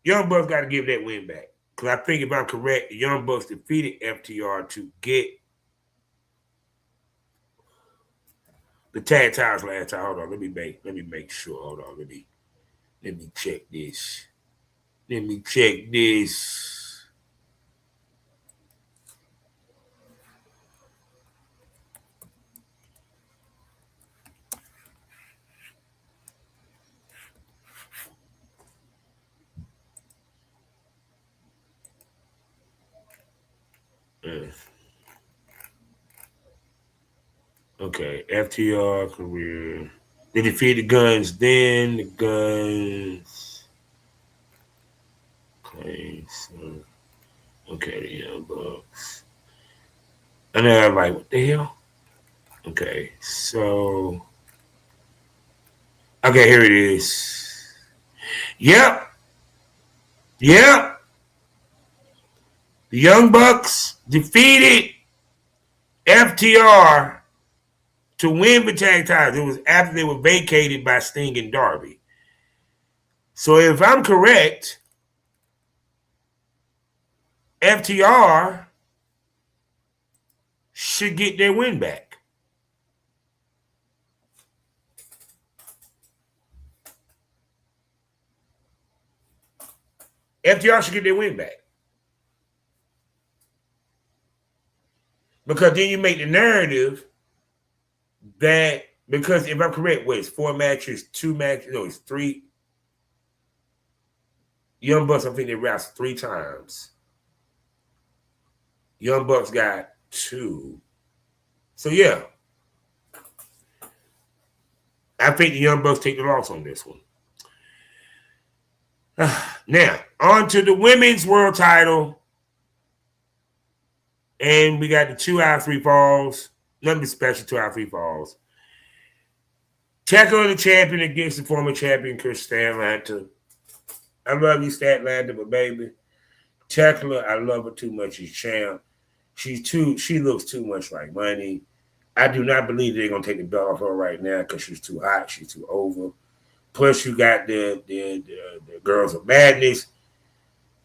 Young Bucks got to give that win back. Because I think if I'm correct, the Young Bucks defeated FTR to get the tag titles last time. Hold on, let me make sure. Hold on, let me check this. Let me check this. Okay, FTR career. They defeated the Guns. Then the Guns. Okay, the Young Bucks. And then I'm like, what the hell? Okay, so Okay, here it is. Yep. The Young Bucks defeated FTR to win the tag titles. It was after they were vacated by Sting and Darby. So if I'm correct, FTR should get their win back. FTR should get their win back. Because then you make the narrative that, because if I'm correct, it's 4 matches, 2 matches, no, it's 3. Young Bucks, I think they wrestled 3 times. Young Bucks got 2. So, yeah. I think the Young Bucks take the loss on this one. Now, on to the women's world title. And we got the 2 out of 3 falls. Nothing special, 2 out of 3 falls. Tekla, the champion, against the former champion, Chris Statlander. I love you, Statlander, but baby, Tekla, I love her too much as champ. She looks too much like money. I do not believe they're gonna take the belt off her right now because she's too hot, she's too over. Plus, you got the Girls of Madness.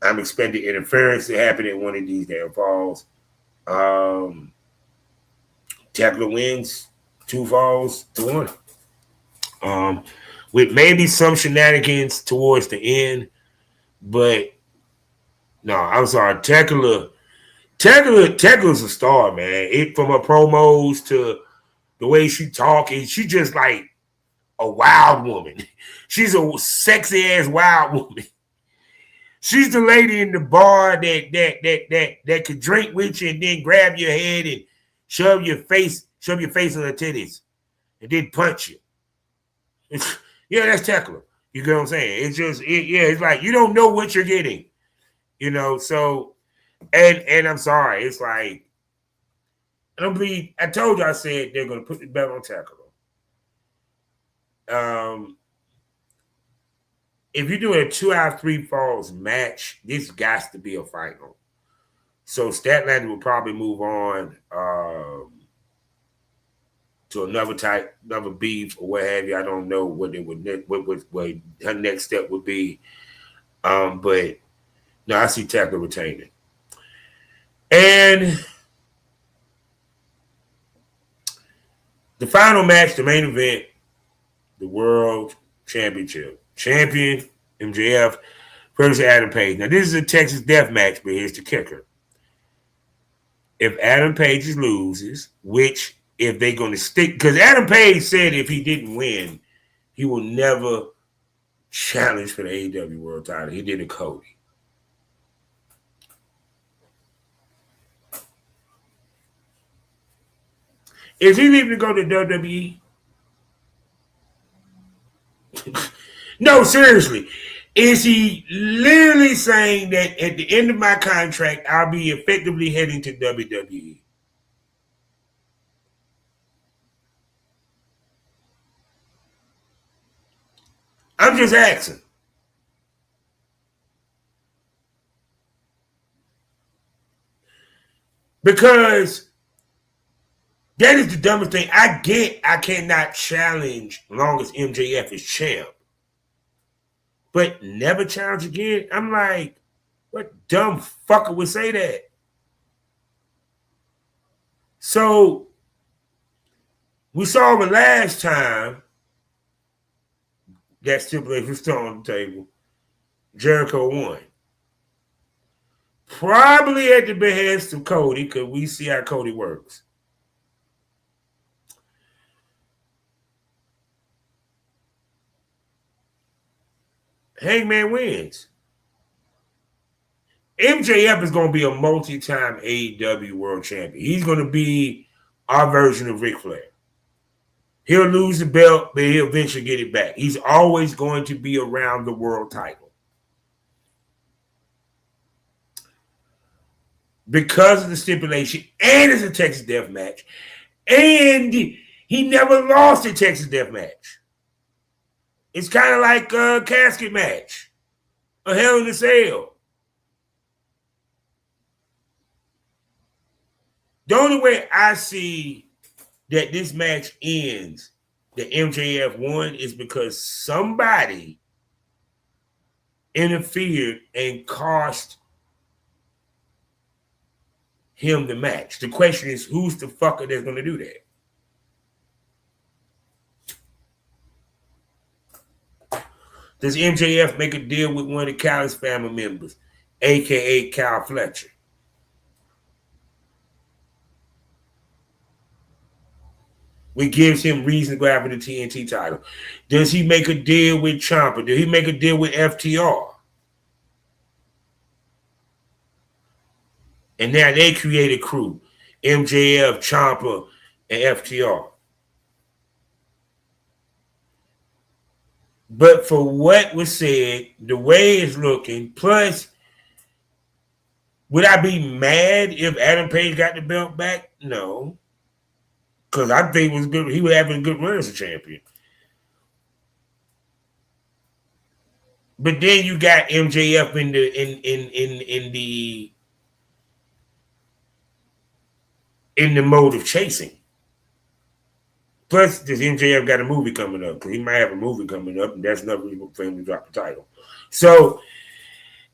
I'm expecting interference to happen in one of these damn falls. Tekla wins 2 falls to 1. With maybe some shenanigans towards the end, but no, I'm sorry. Tekla's a star, man. From her promos to the way she talking, she just like a wild woman. She's a sexy ass wild woman. She's the lady in the bar that could drink with you and then grab your head and shove your face on her titties and then punch you. Yeah, that's Tekla. You get what I'm saying? It's just, it's like you don't know what you're getting, So, and I'm sorry, it's like I don't believe. I told you, I said they're going to put the belt on Tekla. If you're doing a 2 out of 3 falls match, this got to be a final. So Statlander will probably move on to another beef or what have you. I don't know what her next step would be. But no, I see Tekla retaining. And the final match, the main event, the World Championship. Champion MJF versus Adam Page. Now, this is a Texas death match, but here's the kicker. If Adam Page loses, which if they're going to stick, because Adam Page said if he didn't win, he will never challenge for the AEW World title. He did it Cody. Is he leaving to go to WWE? No, seriously. Is he literally saying that at the end of my contract, I'll be effectively heading to WWE? I'm just asking. Because that is the dumbest thing. I get I cannot challenge as long as MJF is champ. But never challenge again? I'm like, what dumb fucker would say that? So, we saw the last time that stipulation was still on the table. Jericho won. Probably at the behest of Cody, because we see how Cody works. Hangman wins. MJF is going to be a multi-time AEW World Champion. He's going to be our version of Ric Flair. He'll lose the belt, but he'll eventually get it back. He's always going to be around the world title. Because of the stipulation, and it's a Texas Death Match, and he never lost a Texas Death Match. It's kind of like a casket match, a Hell in a Cell. The only way I see that this match ends, that MJF won, is because somebody interfered and cost him the match. The question is, who's the fucker that's going to do that? Does MJF make a deal with one of the Callis family members, a.k.a. Kyle Fletcher? Which gives him reason to go after the TNT title. Does he make a deal with Ciampa? Does he make a deal with FTR? And now they create a crew, MJF, Ciampa, and FTR. But for what was said, the way it's looking, plus, would I be mad if Adam Page got the belt back? No. Because I think it was good. He was having a good run as a champion. But then you got MJF in the mode of chasing. Plus, this MJF got a movie coming up. He might have a movie coming up, and that's another reason for him to drop the title. So,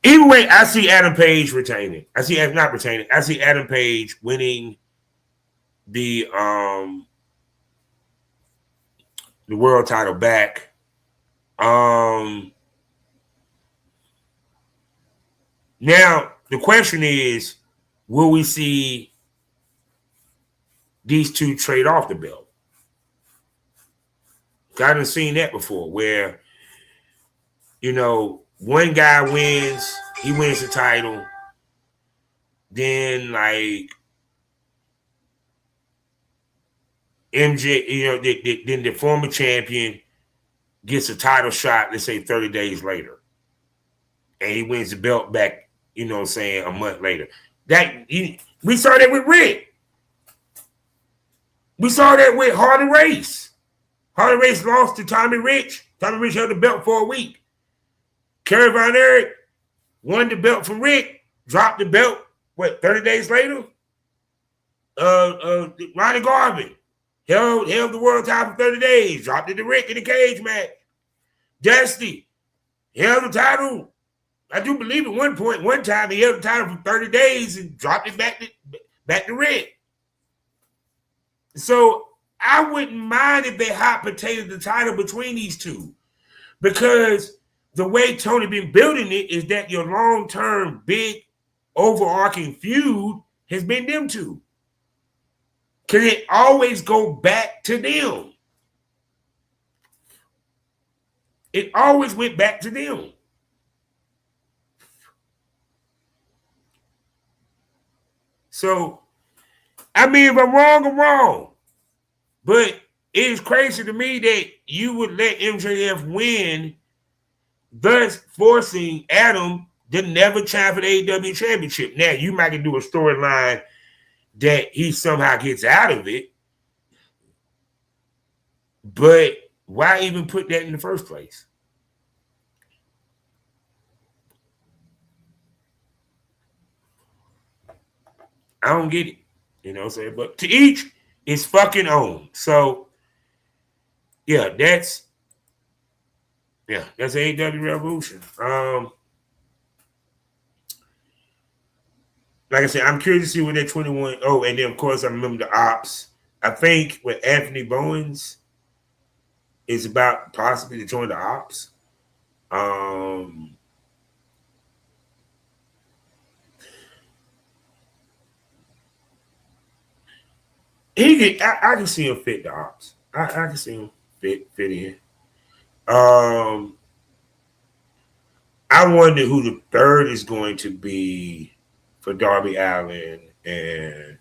either way, I see Adam Page retaining. I see Adam Page winning the world title back. Now, the question is, will we see these two trade off the belt? I haven't seen that before, where, one guy wins, he wins the title, then like MJ, then the former champion gets a title shot, let's say 30 days later, and he wins the belt back, a month later. We saw that with Rick. We saw that with Hardy Race. Hardy Race lost to Tommy Rich. Tommy Rich held the belt for a week. Kerry Von Erich won the belt from Rick, dropped the belt, 30 days later? Ronnie Garvin held the world title for 30 days, dropped it to Rick in the cage match. Dusty held the title. I do believe at one time he held the title for 30 days and dropped it back to Rick. So I wouldn't mind if they hot potatoed the title between these two, because the way Tony been building it is that your long-term big overarching feud has been them two. Can it always go back to them? It always went back to them. So, I mean, if I'm wrong, I'm wrong. But it is crazy to me that you would let MJF win, thus forcing Adam to never challenge for the AEW Championship. Now, you might do a storyline that he somehow gets out of it, but why even put that in the first place? I don't get it. But to each is fucking own. So, that's AEW Revolution. Like I said, I'm curious to see what that 21. Oh, and then of course I remember the Ops. I think with Anthony Bowens is about possibly to join the Ops. I can see him fit the Ops. I can see him fit in. I wonder who the third is going to be for Darby Allin and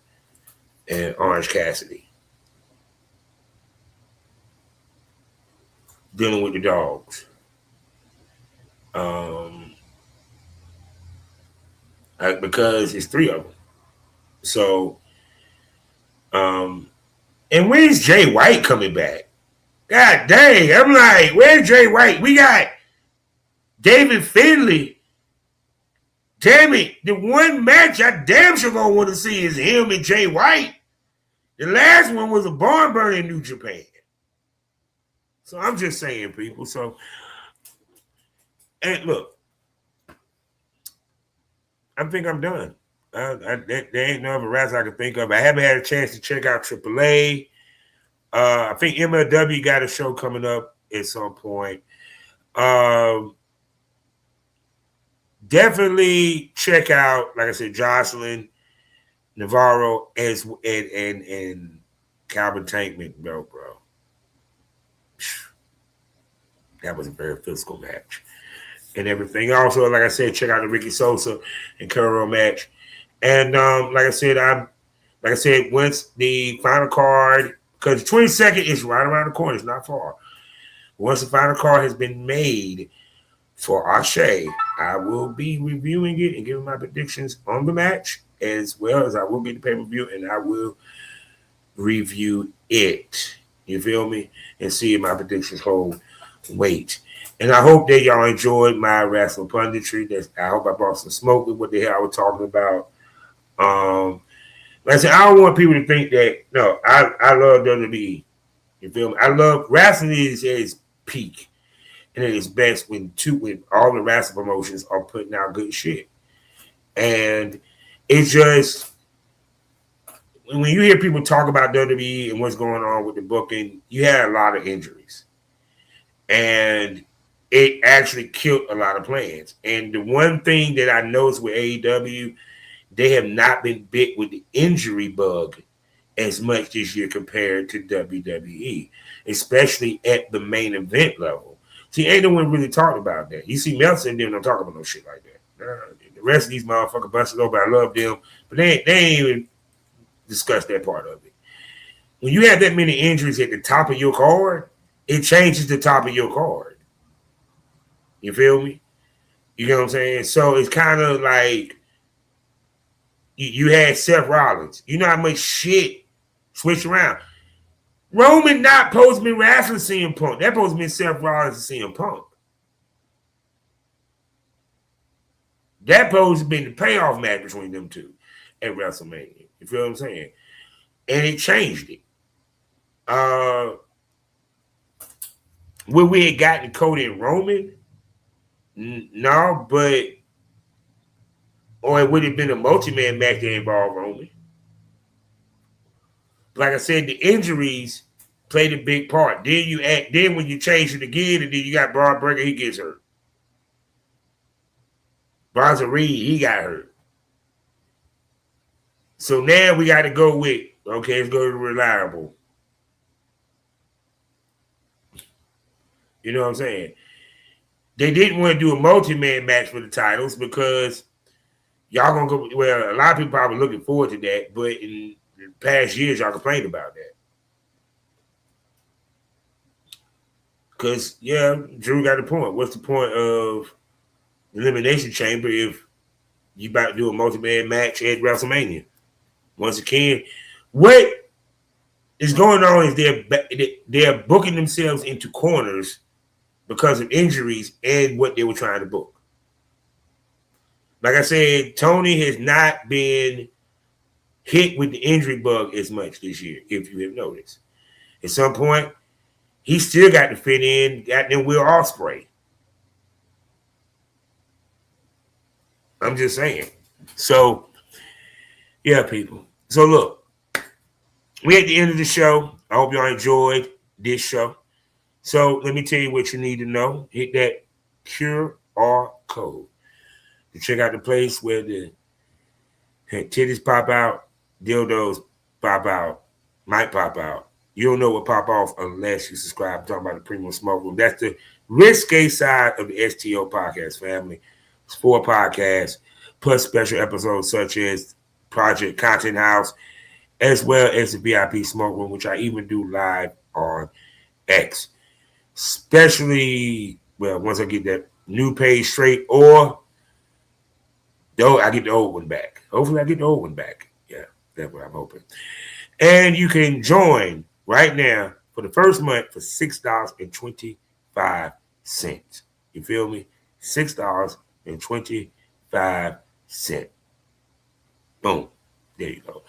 Orange Cassidy. Dealing with the dogs. Because it's three of them. So, and when's Jay White coming back? God dang. I'm like, where's Jay White? We got David Finlay. Damn it. The one match I damn sure gonna want to see is him and Jay White. The last one was a barn burner in New Japan. So I'm just saying, people. So, and look, I think I'm done. There ain't no other wrestler I can think of. I haven't had a chance to check out AAA. I think MLW got a show coming up at some point. Definitely check out, like I said, Jocelyn Navarro and Calvin Tankman, bro. That was a very physical match. And everything. Also, like I said, check out the Ricky Sosa and Curro match. And like I said, once the final card, because the 22nd is right around the corner, it's not far. Once the final card has been made for Ashe, I will be reviewing it and giving my predictions on the match, as well as I will get the pay-per-view and I will review it. You feel me? And see if my predictions hold weight. And I hope that y'all enjoyed my wrestling punditry. I hope I brought some smoke with what the hell I was talking about. Like I said, I don't want people to think that, no, I love WWE. You feel me? I love wrestling is at its peak and at its best when all the wrestling promotions are putting out good shit. And it's just, when you hear people talk about WWE and what's going on with the booking, you had a lot of injuries. And it actually killed a lot of plans. And the one thing that I noticed with AEW, they have not been bit with the injury bug as much this year compared to WWE, especially at the main event level. See, ain't no one really talked about that. You see Meltzer and them don't talk about no shit like that. The rest of these motherfuckers busted over. I love them, but they ain't even discussed that part of it. When you have that many injuries at the top of your card, it changes the top of your card. You feel me? You know what I'm saying? So it's kind of like you had Seth Rollins. You know how much shit switched around. Roman not supposed to be wrestling CM Punk. That supposed to be Seth Rollins and CM Punk. That supposed to be the payoff match between them two at WrestleMania. You feel what I'm saying? And it changed it. Would we have gotten Cody and Roman? No, but or it would have been a multi-man match that involved Roman. Like I said, the injuries played a big part. Then when you change it again, and then you got Braun Breaker, he gets hurt. Bronson Reed, he got hurt. So now we got to go with, okay, let's go to the reliable. You know what I'm saying? They didn't want to do a multi-man match for the titles because y'all going to go, well, a lot of people probably looking forward to that, but in the past years, y'all complained about that. Because, yeah, Drew got the point. What's the point of Elimination Chamber if you about to do a multi-man match at WrestleMania? Once again, what is going on is they're booking themselves into corners because of injuries and what they were trying to book. Like I said, Tony has not been hit with the injury bug as much this year, if you have noticed. At some point, he still got to fit in, got them Will Ospreay. I'm just saying. So, yeah, people. So, look, we're at the end of the show. I hope y'all enjoyed this show. So, let me tell you what you need to know. Hit that QR code to check out the place where the titties pop out, dildos pop out, might pop out. You don't know what pop off unless you subscribe. I'm talking about the Premium Smoke Room. That's the risque side of the STO podcast family. It's 4 podcasts, plus special episodes such as Project Content House, as well as the VIP Smoke Room, which I even do live on X. Especially, well, once I get that new page straight, or I get the old one back. Hopefully I get the old one back. Yeah, that's what I'm hoping. And you can join right now for the first month for $6.25. You feel me? $6.25. Boom. There you go.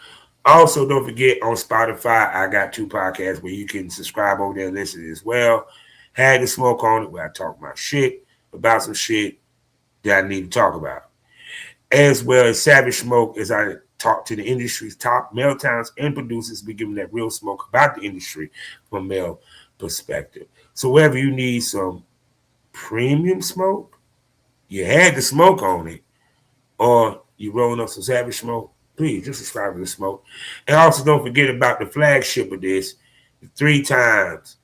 Also, don't forget on Spotify, I got 2 podcasts where you can subscribe over there and listen as well. Had the Smoke on it, where I talk my shit about some shit that I need to talk about. As well as Savage Smoke, as I talk to the industry's top male talents and producers, be giving that real smoke about the industry from a male perspective. So wherever you need some premium smoke, you had the Smoke on it, or you rolling up some Savage Smoke, please just subscribe to the Smoke. And also don't forget about the flagship of this, 3 times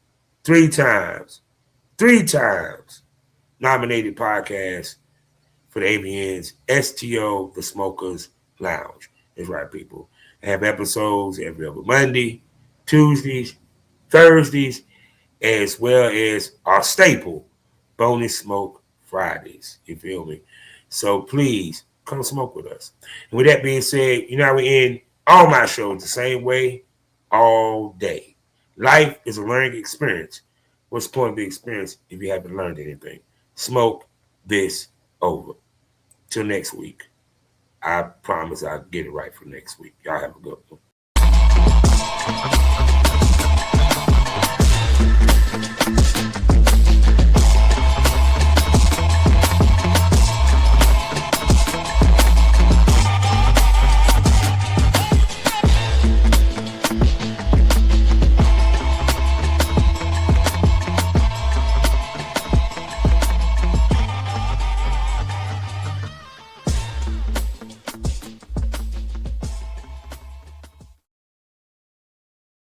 nominated podcast for the AVN's STO, The Smokers Lounge. That's right, people. I have episodes every other Monday, Tuesdays, Thursdays, as well as our staple, Bonus Smoke Fridays. You feel me? So please, come smoke with us. And with that being said, you know, we end all my shows the same way all day. Life is a learning experience. What's the point of the experience if you haven't learned anything? Smoke this over. Till next week. I promise I'll get it right for next week. Y'all have a good one.